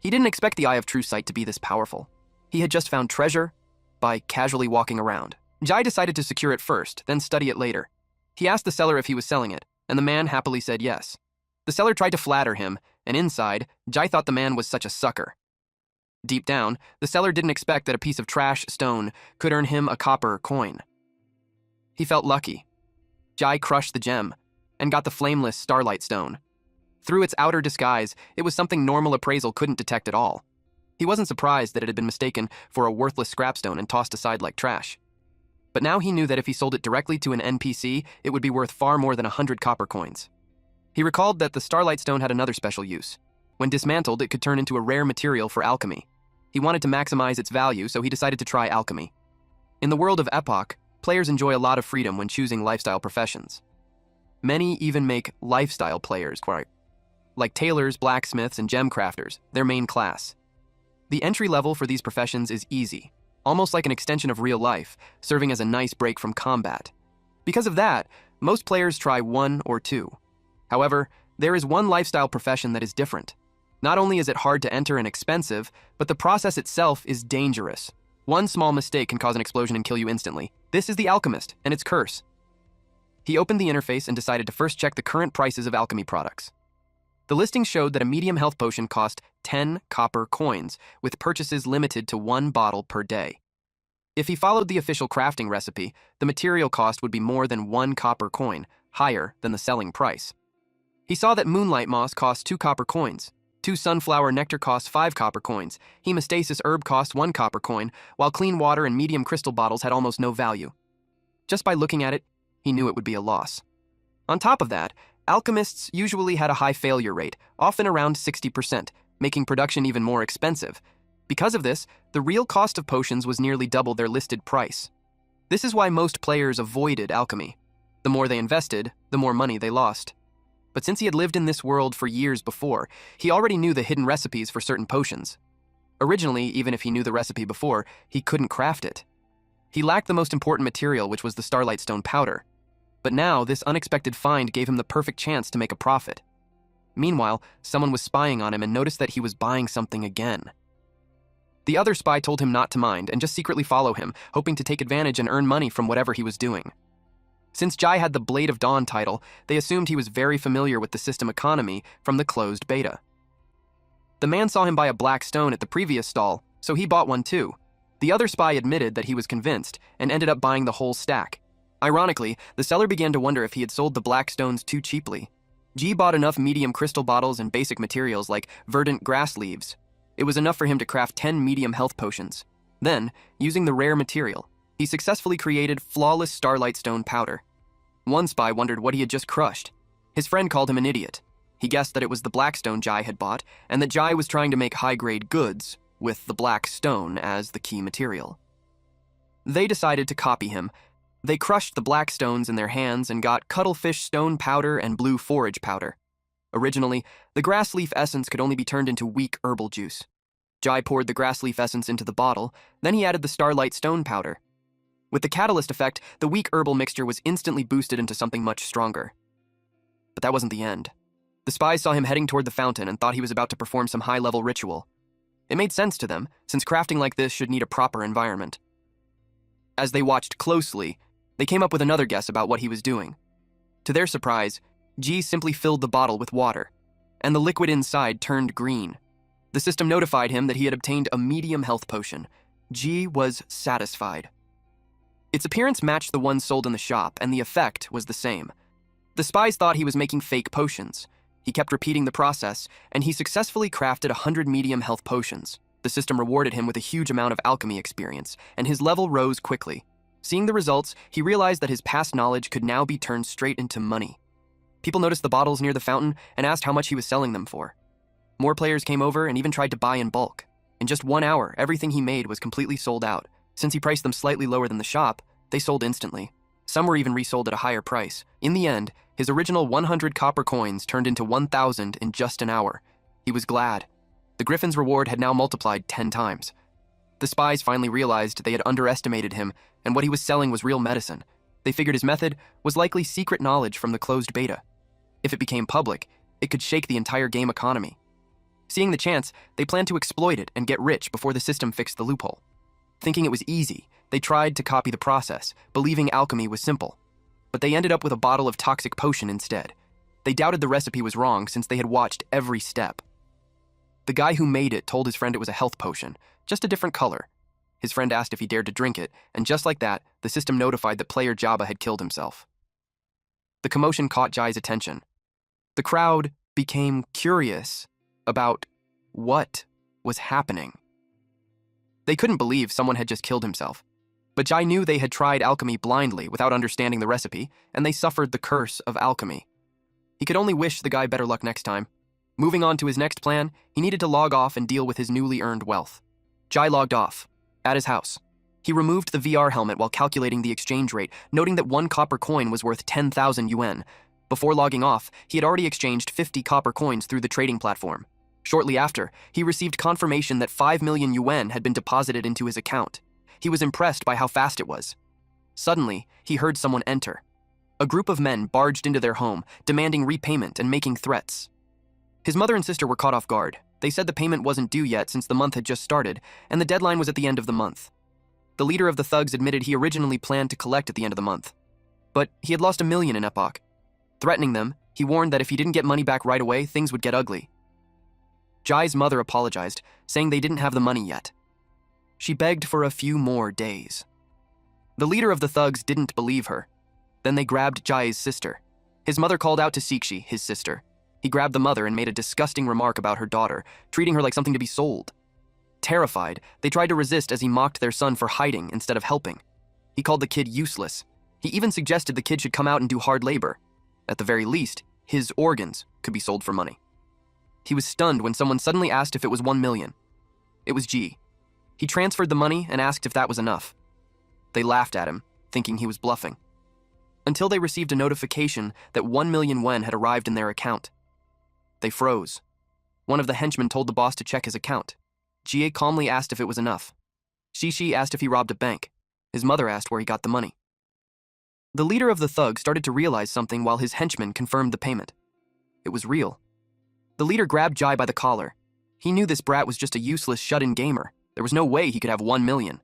Speaker 1: He didn't expect the Eye of True Sight to be this powerful. He had just found treasure by casually walking around. Jai decided to secure it first, then study it later. He asked the seller if he was selling it, and the man happily said yes. The seller tried to flatter him, and inside, Jai thought the man was such a sucker. Deep down, the seller didn't expect that a piece of trash stone could earn him a copper coin. He felt lucky. Jai crushed the gem and got the flameless starlight stone. Through its outer disguise, it was something normal appraisal couldn't detect at all. He wasn't surprised that it had been mistaken for a worthless scrapstone and tossed aside like trash. But now he knew that if he sold it directly to an NPC, it would be worth far more than 100 copper coins. He recalled that the starlight stone had another special use. When dismantled, it could turn into a rare material for alchemy. He wanted to maximize its value, so he decided to try alchemy. In the world of Epoch, players enjoy a lot of freedom when choosing lifestyle professions. Many even make lifestyle players, like tailors, blacksmiths, and gem crafters, their main class. The entry level for these professions is easy, almost like an extension of real life, serving as a nice break from combat. Because of that, most players try one or two. However, there is one lifestyle profession that is different. Not only is it hard to enter and expensive, but the process itself is dangerous. One small mistake can cause an explosion and kill you instantly. This is the alchemist and its curse. He opened the interface and decided to first check the current prices of alchemy products. The listing showed that a medium health potion cost 10 copper coins, with purchases limited to 1 bottle per day. If he followed the official crafting recipe, the material cost would be more than 1 copper coin, higher than the selling price. He saw that moonlight moss cost 2 copper coins. 2 sunflower nectar cost 5 copper coins. Hemostasis herb cost 1 copper coin, while clean water and medium crystal bottles had almost no value. Just by looking at it, he knew it would be a loss. On top of that, alchemists usually had a high failure rate, often around 60%, making production even more expensive. Because of this, the real cost of potions was nearly double their listed price. This is why most players avoided alchemy. The more they invested, the more money they lost. But since he had lived in this world for years before, he already knew the hidden recipes for certain potions. Originally, even if he knew the recipe before, he couldn't craft it. He lacked the most important material, which was the starlight stone powder. But now, this unexpected find gave him the perfect chance to make a profit. Meanwhile, someone was spying on him and noticed that he was buying something again. The other spy told him not to mind and just secretly follow him, hoping to take advantage and earn money from whatever he was doing. Since Jai had the Blade of Dawn title, they assumed he was very familiar with the system economy from the closed beta. The man saw him buy a black stone at the previous stall, so he bought one too. The other spy admitted that he was convinced and ended up buying the whole stack. Ironically, the seller began to wonder if he had sold the black stones too cheaply. G bought enough medium crystal bottles and basic materials like verdant grass leaves. It was enough for him to craft 10 medium health potions. Then, using the rare material, he successfully created flawless starlight stone powder. One spy wondered what he had just crushed. His friend called him an idiot. He guessed that it was the black stone Jai had bought, and that Jai was trying to make high-grade goods, with the black stone as the key material. They decided to copy him. They crushed the black stones in their hands and got cuttlefish stone powder and blue forage powder. Originally, the grass leaf essence could only be turned into weak herbal juice. Jai poured the grass leaf essence into the bottle, then he added the starlight stone powder. With the catalyst effect, the weak herbal mixture was instantly boosted into something much stronger. But that wasn't the end. The spies saw him heading toward the fountain and thought he was about to perform some high-level ritual. It made sense to them, since crafting like this should need a proper environment. As they watched closely, they came up with another guess about what he was doing. To their surprise, G simply filled the bottle with water, and the liquid inside turned green. The system notified him that he had obtained a medium health potion. Ji was satisfied. Its appearance matched the one sold in the shop, and the effect was the same. The spies thought he was making fake potions. He kept repeating the process, and he successfully crafted 100 medium health potions. The system rewarded him with a huge amount of alchemy experience, and his level rose quickly. Seeing the results, he realized that his past knowledge could now be turned straight into money. People noticed the bottles near the fountain and asked how much he was selling them for. More players came over and even tried to buy in bulk. In just 1 hour, everything he made was completely sold out. Since he priced them slightly lower than the shop, they sold instantly. Some were even resold at a higher price. In the end, his original 100 copper coins turned into 1,000 in just an hour. He was glad. The Griffin's reward had now multiplied 10 times. The spies finally realized they had underestimated him, and what he was selling was real medicine. They figured his method was likely secret knowledge from the closed beta. If it became public, it could shake the entire game economy. Seeing the chance, they planned to exploit it and get rich before the system fixed the loophole. Thinking it was easy, they tried to copy the process, believing alchemy was simple. But they ended up with a bottle of toxic potion instead. They doubted the recipe was wrong since they had watched every step. The guy who made it told his friend it was a health potion, just a different color. His friend asked if he dared to drink it, and just like that, the system notified that player Jabba had killed himself. The commotion caught Jai's attention. The crowd became curious about what was happening. They couldn't believe someone had just killed himself. But Jai knew they had tried alchemy blindly without understanding the recipe, and they suffered the curse of alchemy. He could only wish the guy better luck next time. Moving on to his next plan, he needed to log off and deal with his newly earned wealth. Jai logged off. At his house, he removed the VR helmet while calculating the exchange rate, noting that 1 copper coin was worth 10,000 yuan. Before logging off, he had already exchanged 50 copper coins through the trading platform. Shortly after, he received confirmation that 5 million yuan had been deposited into his account. He was impressed by how fast it was. Suddenly, he heard someone enter. A group of men barged into their home, demanding repayment and making threats. His mother and sister were caught off guard. They said the payment wasn't due yet since the month had just started, and the deadline was at the end of the month. The leader of the thugs admitted he originally planned to collect at the end of the month. But he had lost 1 million in Epoch. Threatening them, he warned that if he didn't get money back right away, things would get ugly. Jai's mother apologized, saying they didn't have the money yet. She begged for a few more days. The leader of the thugs didn't believe her. Then they grabbed Jai's sister. His mother called out to Sikshi, his sister. He grabbed the mother and made a disgusting remark about her daughter, treating her like something to be sold. Terrified, they tried to resist as he mocked their son for hiding instead of helping. He called the kid useless. He even suggested the kid should come out and do hard labor. At the very least, his organs could be sold for money. He was stunned when someone suddenly asked if it was 1 million. It was G. He transferred the money and asked if that was enough. They laughed at him, thinking he was bluffing. Until they received a notification that 1 million yen had arrived in their account. They froze. One of the henchmen told the boss to check his account. Jie calmly asked if it was enough. Shishi asked if he robbed a bank. His mother asked where he got the money. The leader of the thugs started to realize something while his henchman confirmed the payment. It was real. The leader grabbed Jai by the collar. He knew this brat was just a useless shut-in gamer. There was no way he could have 1 million.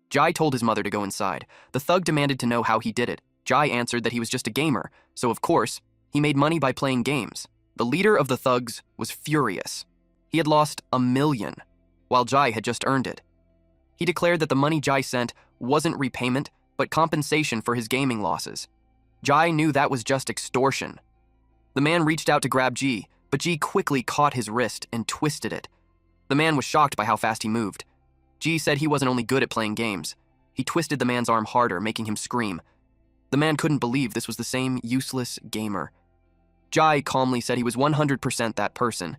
Speaker 1: Jai told his mother to go inside. The thug demanded to know how he did it. Jai answered that he was just a gamer, so of course, he made money by playing games. The leader of the thugs was furious. He had lost 1 million, while Jai had just earned it. He declared that the money Jai sent wasn't repayment, but compensation for his gaming losses. Jai knew that was just extortion. The man reached out to grab G, but G quickly caught his wrist and twisted it. The man was shocked by how fast he moved. G said he wasn't only good at playing games. He twisted the man's arm harder, making him scream. The man couldn't believe this was the same useless gamer. Jai calmly said he was 100% that person.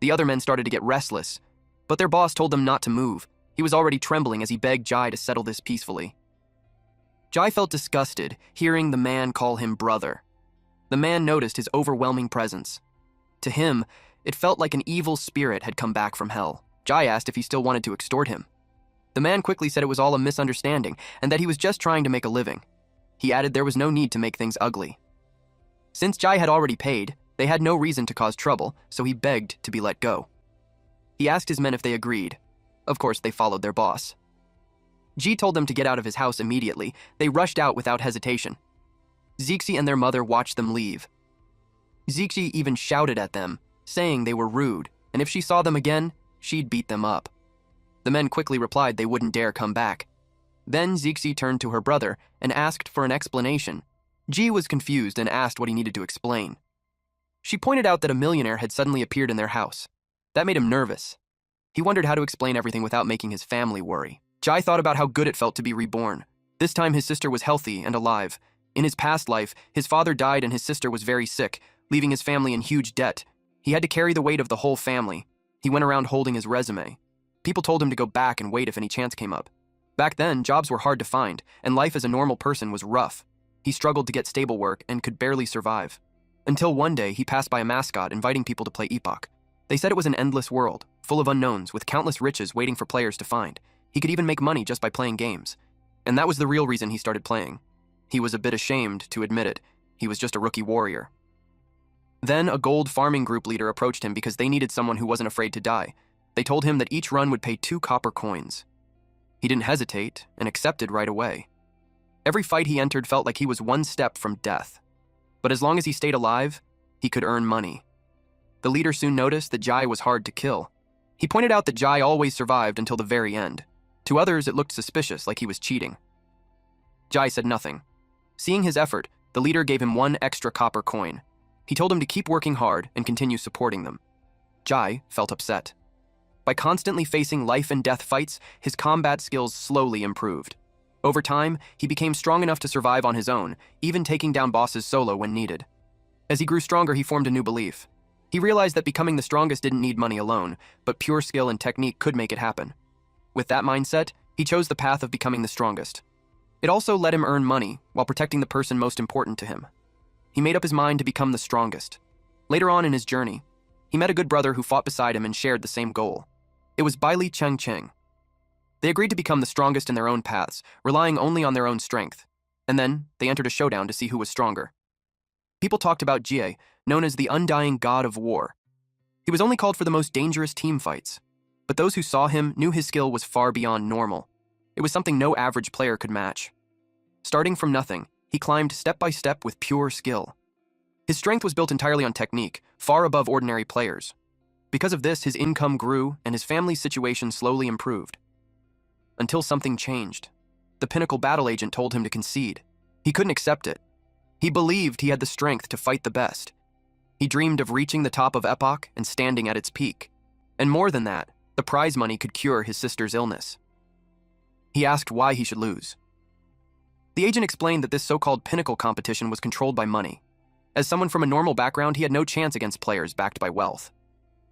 Speaker 1: The other men started to get restless, but their boss told them not to move. He was already trembling as he begged Jai to settle this peacefully. Jai felt disgusted, hearing the man call him brother. The man noticed his overwhelming presence. To him, it felt like an evil spirit had come back from hell. Jai asked if he still wanted to extort him. The man quickly said it was all a misunderstanding and that he was just trying to make a living. He added there was no need to make things ugly. Since Jai had already paid, they had no reason to cause trouble, so he begged to be let go. He asked his men if they agreed. Of course, they followed their boss. Ji told them to get out of his house immediately. They rushed out without hesitation. Zixi and their mother watched them leave. Zixi even shouted at them, saying they were rude, and if she saw them again, she'd beat them up. The men quickly replied they wouldn't dare come back. Then Zixi turned to her brother and asked for an explanation. Ji was confused and asked what he needed to explain. She pointed out that a millionaire had suddenly appeared in their house. That made him nervous. He wondered how to explain everything without making his family worry. Jai thought about how good it felt to be reborn. This time his sister was healthy and alive. In his past life, his father died and his sister was very sick, leaving his family in huge debt. He had to carry the weight of the whole family. He went around holding his resume. People told him to go back and wait if any chance came up. Back then, jobs were hard to find, and life as a normal person was rough. He struggled to get stable work and could barely survive. Until one day, he passed by a mascot inviting people to play Epoch. They said it was an endless world, full of unknowns, with countless riches waiting for players to find. He could even make money just by playing games. And that was the real reason he started playing. He was a bit ashamed to admit it. He was just a rookie warrior. Then a gold farming group leader approached him because they needed someone who wasn't afraid to die. They told him that each run would pay 2 copper coins. He didn't hesitate and accepted right away. Every fight he entered felt like he was one step from death. But as long as he stayed alive, he could earn money. The leader soon noticed that Jai was hard to kill. He pointed out that Jai always survived until the very end. To others, it looked suspicious, like he was cheating. Jai said nothing. Seeing his effort, the leader gave him 1 extra copper coin. He told him to keep working hard and continue supporting them. Jai felt upset. By constantly facing life and death fights, his combat skills slowly improved. Over time, he became strong enough to survive on his own, even taking down bosses solo when needed. As he grew stronger, he formed a new belief. He realized that becoming the strongest didn't need money alone, but pure skill and technique could make it happen. With that mindset, he chose the path of becoming the strongest. It also let him earn money while protecting the person most important to him. He made up his mind to become the strongest. Later on in his journey, he met a good brother who fought beside him and shared the same goal. It was Baili Cheng Cheng. They agreed to become the strongest in their own paths, relying only on their own strength. And then, they entered a showdown to see who was stronger. People talked about Jie, known as the undying god of war. He was only called for the most dangerous team fights. But those who saw him knew his skill was far beyond normal. It was something no average player could match. Starting from nothing, he climbed step by step with pure skill. His strength was built entirely on technique, far above ordinary players. Because of this, his income grew and his family's situation slowly improved. Until something changed. The pinnacle battle agent told him to concede. He couldn't accept it. He believed he had the strength to fight the best. He dreamed of reaching the top of Epoch and standing at its peak. And more than that, the prize money could cure his sister's illness. He asked why he should lose. The agent explained that this so-called pinnacle competition was controlled by money. As someone from a normal background, he had no chance against players backed by wealth.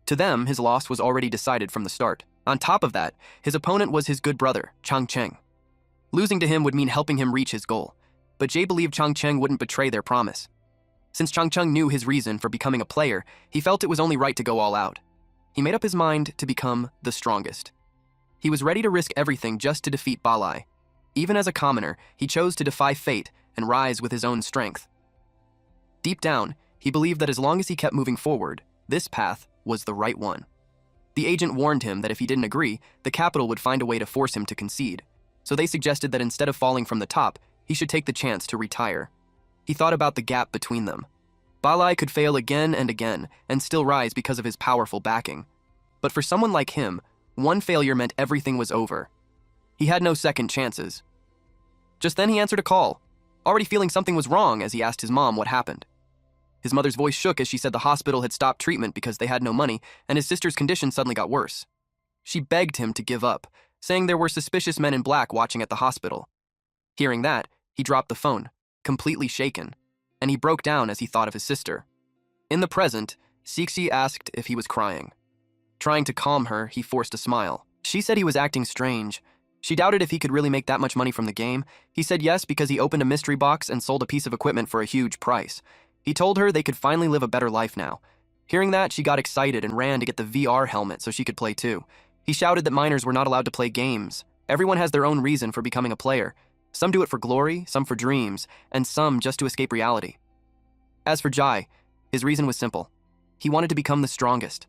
Speaker 1: To them, his loss was already decided from the start. On top of that, his opponent was his good brother, Chang Cheng. Losing to him would mean helping him reach his goal, but Jay believed Chang Cheng wouldn't betray their promise. Since Chang Cheng knew his reason for becoming a player, he felt it was only right to go all out. He made up his mind to become the strongest. He was ready to risk everything just to defeat Balai. Even as a commoner, he chose to defy fate and rise with his own strength. Deep down, he believed that as long as he kept moving forward, this path was the right one. The agent warned him that if he didn't agree, the capital would find a way to force him to concede. So they suggested that instead of falling from the top, he should take the chance to retire. He thought about the gap between them. Balai could fail again and still rise because of his powerful backing. But for someone like him, one failure meant everything was over. He had no second chances. Just then he answered a call, already feeling something was wrong as he asked his mom what happened. His mother's voice shook as she said the hospital had stopped treatment because they had no money, and his sister's condition suddenly got worse. She begged him to give up, saying there were suspicious men in black watching at the hospital. Hearing that, he dropped the phone, completely shaken, and he broke down as he thought of his sister. In the present, Cixi asked if he was crying. Trying to calm her, he forced a smile. She said he was acting strange. She doubted if he could really make that much money from the game. He said yes because he opened a mystery box and sold a piece of equipment for a huge price. He told her they could finally live a better life now. Hearing that, she got excited and ran to get the VR helmet so she could play too. He shouted that minors were not allowed to play games. Everyone has their own reason for becoming a player. Some do it for glory, some for dreams, and some just to escape reality. As for Jai, his reason was simple. He wanted to become the strongest.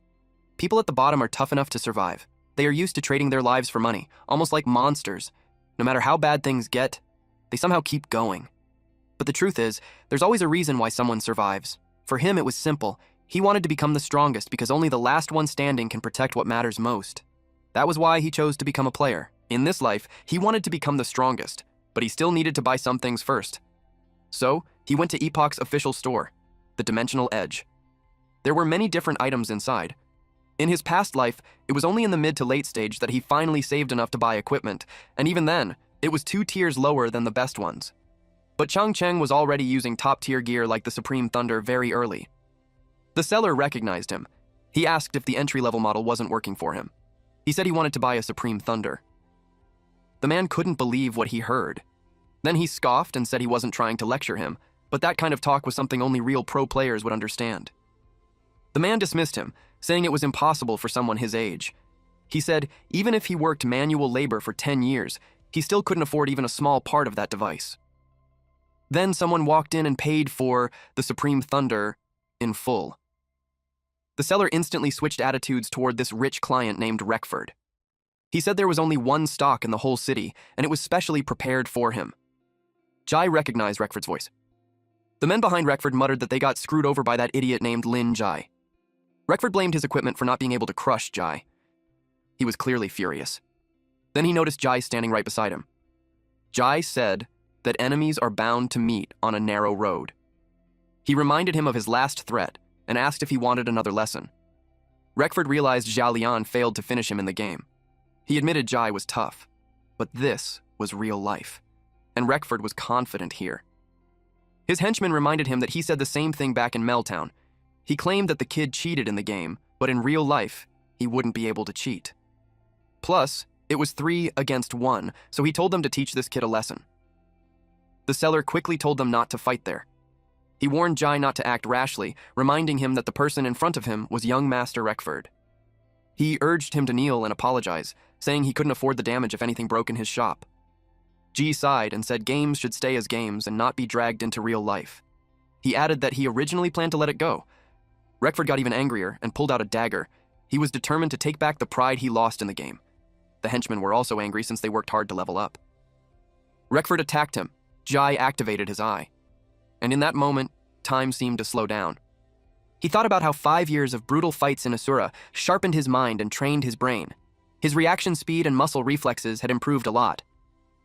Speaker 1: People at the bottom are tough enough to survive. They are used to trading their lives for money, almost like monsters. No matter how bad things get, they somehow keep going. But the truth is, there's always a reason why someone survives. For him, it was simple. He wanted to become the strongest because only the last one standing can protect what matters most. That was why he chose to become a player. In this life, he wanted to become the strongest, but he still needed to buy some things first. So, he went to Epoch's official store, the Dimensional Edge. There were many different items inside. In his past life, it was only in the mid to late stage that he finally saved enough to buy equipment, and even then, it was 2 tiers lower than the best ones. But Chang Cheng was already using top-tier gear like the Supreme Thunder very early. The seller recognized him. He asked if the entry-level model wasn't working for him. He said he wanted to buy a Supreme Thunder. The man couldn't believe what he heard. Then he scoffed and said he wasn't trying to lecture him, but that kind of talk was something only real pro players would understand. The man dismissed him, saying it was impossible for someone his age. He said even if he worked manual labor for 10 years, he still couldn't afford even a small part of that device. Then someone walked in and paid for the Supreme Thunder in full. The seller instantly switched attitudes toward this rich client named Reckford. He said there was only one stock in the whole city, and it was specially prepared for him. Jai recognized Reckford's voice. The men behind Reckford muttered that they got screwed over by that idiot named Lin Jai. Reckford blamed his equipment for not being able to crush Jai. He was clearly furious. Then he noticed Jai standing right beside him. Jai said that enemies are bound to meet on a narrow road. He reminded him of his last threat and asked if he wanted another lesson. Reckford realized Zhao Lian failed to finish him in the game. He admitted Jai was tough, but this was real life, and Reckford was confident here. His henchman reminded him that he said the same thing back in Meltown. He claimed that the kid cheated in the game, but in real life, he wouldn't be able to cheat. Plus, it was 3 against 1, so he told them to teach this kid a lesson. The seller quickly told them not to fight there. He warned Jai not to act rashly, reminding him that the person in front of him was young Master Reckford. He urged him to kneel and apologize, saying he couldn't afford the damage if anything broke in his shop. Ji sighed and said games should stay as games and not be dragged into real life. He added that he originally planned to let it go. Reckford got even angrier and pulled out a dagger. He was determined to take back the pride he lost in the game. The henchmen were also angry since they worked hard to level up. Reckford attacked him. Jai activated his eye. And in that moment, time seemed to slow down. He thought about how 5 years of brutal fights in Asura sharpened his mind and trained his brain. His reaction speed and muscle reflexes had improved a lot.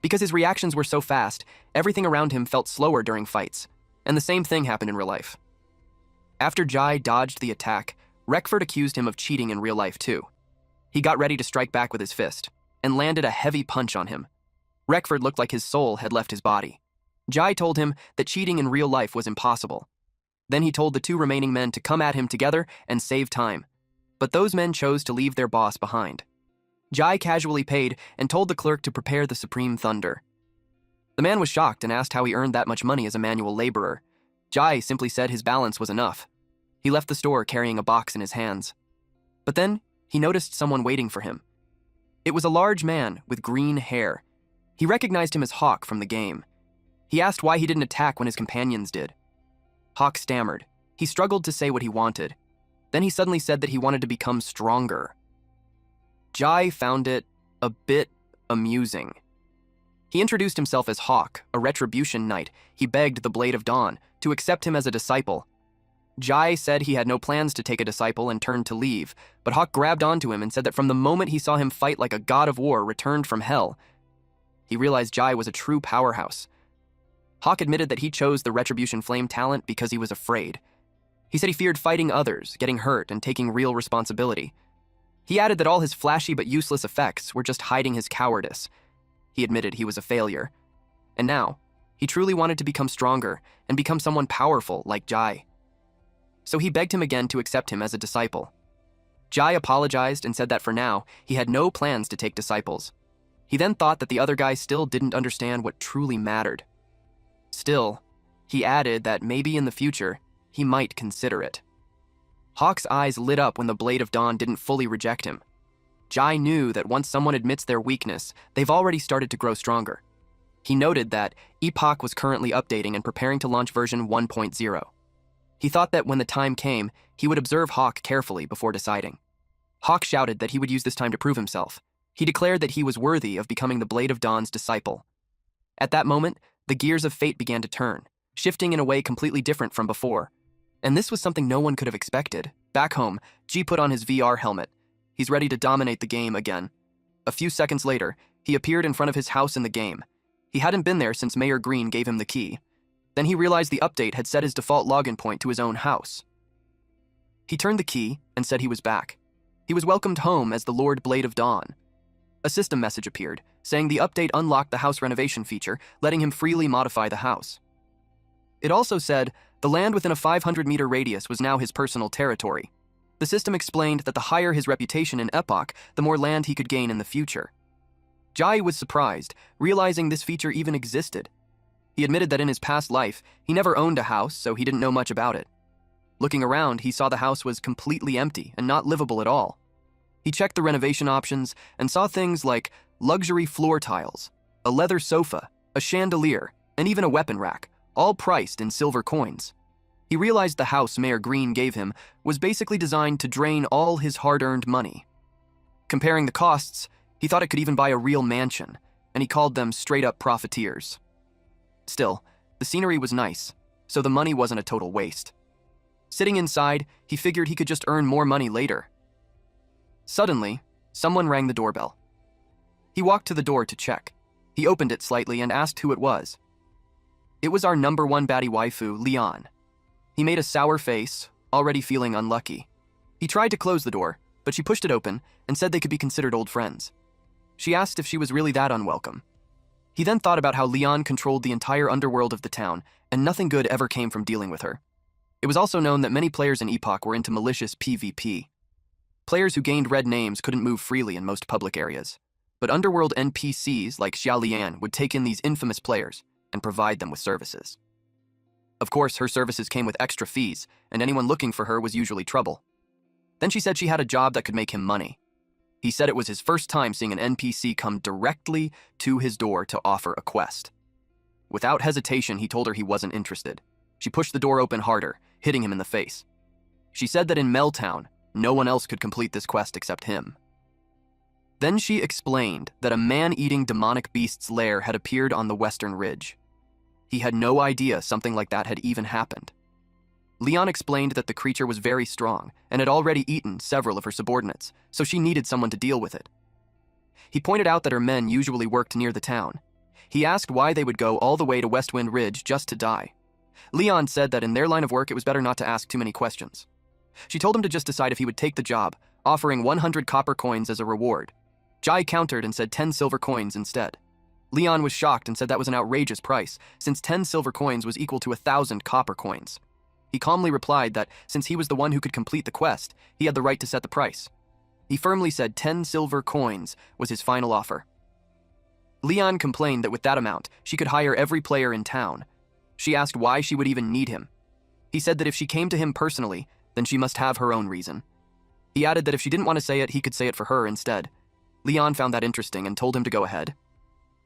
Speaker 1: Because his reactions were so fast, everything around him felt slower during fights, and the same thing happened in real life. After Jai dodged the attack, Reckford accused him of cheating in real life too. He got ready to strike back with his fist, and landed a heavy punch on him. Reckford looked like his soul had left his body. Jai told him that cheating in real life was impossible. Then he told the 2 remaining men to come at him together and save time. But those men chose to leave their boss behind. Jai casually paid and told the clerk to prepare the Supreme Thunder. The man was shocked and asked how he earned that much money as a manual laborer. Jai simply said his balance was enough. He left the store carrying a box in his hands. But then he noticed someone waiting for him. It was a large man with green hair. He recognized him as Hawk from the game. He asked why he didn't attack when his companions did. Hawk stammered. He struggled to say what he wanted. Then he suddenly said that he wanted to become stronger. Jai found it a bit amusing. He introduced himself as Hawk, a retribution knight. He begged the Blade of Dawn to accept him as a disciple. Jai said he had no plans to take a disciple and turned to leave, but Hawk grabbed onto him and said that from the moment he saw him fight like a god of war returned from hell, he realized Jai was a true powerhouse. Hawk admitted that he chose the Retribution Flame talent because he was afraid. He said he feared fighting others, getting hurt, and taking real responsibility. He added that all his flashy but useless effects were just hiding his cowardice. He admitted he was a failure. And now, he truly wanted to become stronger and become someone powerful like Jai. So he begged him again to accept him as a disciple. Jai apologized and said that for now, he had no plans to take disciples. He then thought that the other guy still didn't understand what truly mattered. Still, he added that maybe in the future, he might consider it. Hawk's eyes lit up when the Blade of Dawn didn't fully reject him. Jai knew that once someone admits their weakness, they've already started to grow stronger. He noted that Epoch was currently updating and preparing to launch version 1.0. He thought that when the time came, he would observe Hawk carefully before deciding. Hawk shouted that he would use this time to prove himself. He declared that he was worthy of becoming the Blade of Dawn's disciple. At that moment, the gears of fate began to turn, shifting in a way completely different from before. And this was something no one could have expected. Back home, G put on his VR helmet. He's ready to dominate the game again. A few seconds later, he appeared in front of his house in the game. He hadn't been there since Mayor Green gave him the key. Then he realized the update had set his default login point to his own house. He turned the key and said he was back. He was welcomed home as the Lord Blade of Dawn. A system message appeared, saying the update unlocked the house renovation feature, letting him freely modify the house. It also said the land within a 500-meter radius was now his personal territory. The system explained that the higher his reputation in Epoch, the more land he could gain in the future. Jai was surprised, realizing this feature even existed. He admitted that in his past life, he never owned a house, so he didn't know much about it. Looking around, he saw the house was completely empty and not livable at all. He checked the renovation options and saw things like luxury floor tiles, a leather sofa, a chandelier, and even a weapon rack, all priced in silver coins. He realized the house Mayor Green gave him was basically designed to drain all his hard-earned money. Comparing the costs, he thought it could even buy a real mansion, and he called them straight-up profiteers. Still, the scenery was nice, so the money wasn't a total waste. Sitting inside, he figured he could just earn more money later. Suddenly, someone rang the doorbell. He walked to the door to check. He opened it slightly and asked who it was. It was our number one baddie waifu, Leon. He made a sour face, already feeling unlucky. He tried to close the door, but she pushed it open and said they could be considered old friends. She asked if she was really that unwelcome. He then thought about how Leon controlled the entire underworld of the town, and nothing good ever came from dealing with her. It was also known that many players in Epoch were into malicious PvP. Players who gained red names couldn't move freely in most public areas, but underworld NPCs like Xia Lian would take in these infamous players and provide them with services. Of course, her services came with extra fees, and anyone looking for her was usually trouble. Then she said she had a job that could make him money. He said it was his first time seeing an NPC come directly to his door to offer a quest. Without hesitation, he told her he wasn't interested. She pushed the door open harder, hitting him in the face. She said that in Meltown, no one else could complete this quest except him. Then she explained that a man-eating demonic beast's lair had appeared on the western ridge. He had no idea something like that had even happened. Leon explained that the creature was very strong and had already eaten several of her subordinates, so she needed someone to deal with it. He pointed out that her men usually worked near the town. He asked why they would go all the way to Westwind Ridge just to die. Leon said that in their line of work it was better not to ask too many questions. She told him to just decide if he would take the job, offering 100 copper coins as a reward. Jai countered and said 10 silver coins instead. Leon was shocked and said that was an outrageous price, since 10 silver coins was equal to 1,000 copper coins. He calmly replied that since he was the one who could complete the quest, he had the right to set the price. He firmly said 10 silver coins was his final offer. Leon complained that with that amount, she could hire every player in town. She asked why she would even need him. He said that if she came to him personally, then she must have her own reason. He added that if she didn't want to say it, he could say it for her instead. Leon found that interesting and told him to go ahead.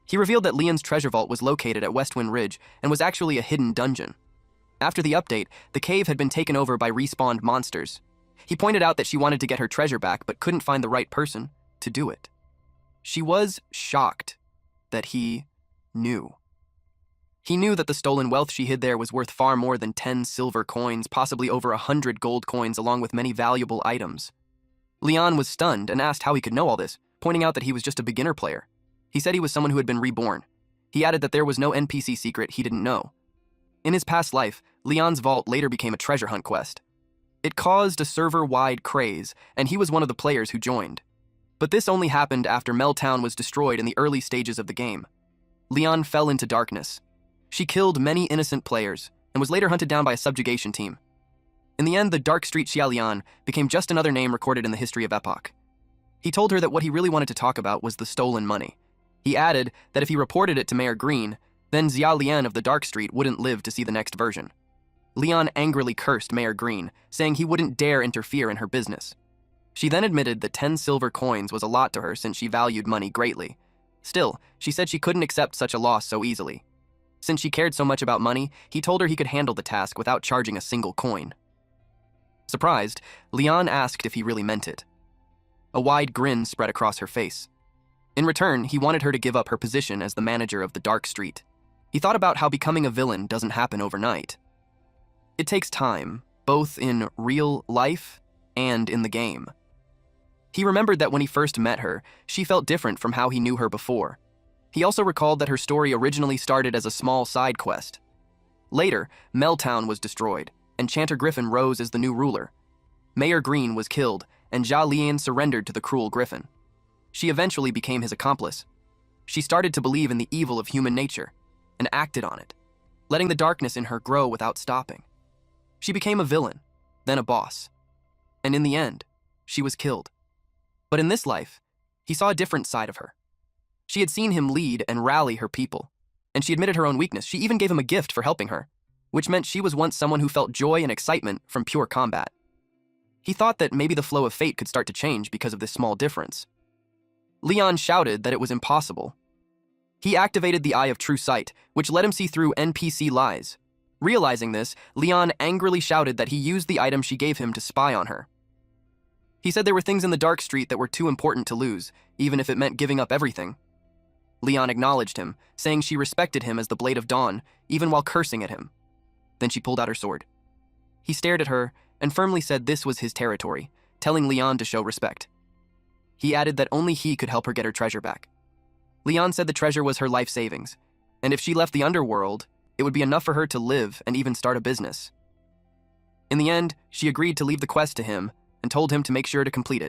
Speaker 1: He revealed that Leon's treasure vault was located at Westwind Ridge and was actually a hidden dungeon. After the update, the cave had been taken over by respawned monsters. He pointed out that she wanted to get her treasure back but couldn't find the right person to do it. She was shocked that he knew. He knew that the stolen wealth she hid there was worth far more than 10 silver coins, possibly over 100 gold coins, along with many valuable items. Leon was stunned and asked how he could know all this, pointing out that he was just a beginner player. He said he was someone who had been reborn. He added that there was no NPC secret he didn't know. In his past life, Leon's vault later became a treasure hunt quest. It caused a server-wide craze, and he was one of the players who joined. But this only happened after Meltown was destroyed in the early stages of the game. Leon fell into darkness. She killed many innocent players, and was later hunted down by a subjugation team. In the end, the Dark Street Xiaolian became just another name recorded in the history of Epoch. He told her that what he really wanted to talk about was the stolen money. He added that if he reported it to Mayor Green, then Xia Lian of the Dark Street wouldn't live to see the next version. Leon angrily cursed Mayor Green, saying he wouldn't dare interfere in her business. She then admitted that 10 silver coins was a lot to her since she valued money greatly. Still, she said she couldn't accept such a loss so easily. Since she cared so much about money, he told her he could handle the task without charging a single coin. Surprised, Leon asked if he really meant it. A wide grin spread across her face. In return, he wanted her to give up her position as the manager of the Dark Street. He thought about how becoming a villain doesn't happen overnight. It takes time, both in real life and in the game. He remembered that when he first met her, she felt different from how he knew her before. He also recalled that her story originally started as a small side quest. Later, Meltown was destroyed, and Chanter Griffin rose as the new ruler. Mayor Green was killed, and Jia Lian surrendered to the cruel Griffin. She eventually became his accomplice. She started to believe in the evil of human nature, and acted on it, letting the darkness in her grow without stopping. She became a villain, then a boss. And in the end, she was killed. But in this life, he saw a different side of her. She had seen him lead and rally her people, and she admitted her own weakness. She even gave him a gift for helping her, which meant she was once someone who felt joy and excitement from pure combat. He thought that maybe the flow of fate could start to change because of this small difference. Leon shouted that it was impossible. He activated the Eye of True Sight, which let him see through NPC lies. Realizing this, Leon angrily shouted that he used the item she gave him to spy on her. He said there were things in the Dark Street that were too important to lose, even if it meant giving up everything. Leon acknowledged him, saying she respected him as the Blade of Dawn, even while cursing at him. Then she pulled out her sword. He stared at her and firmly said this was his territory, telling Leon to show respect. He added that only he could help her get her treasure back. Leon said the treasure was her life savings, and if she left the underworld, it would be enough for her to live and even start a business. In the end, she agreed to leave the quest to him and told him to make sure to complete it.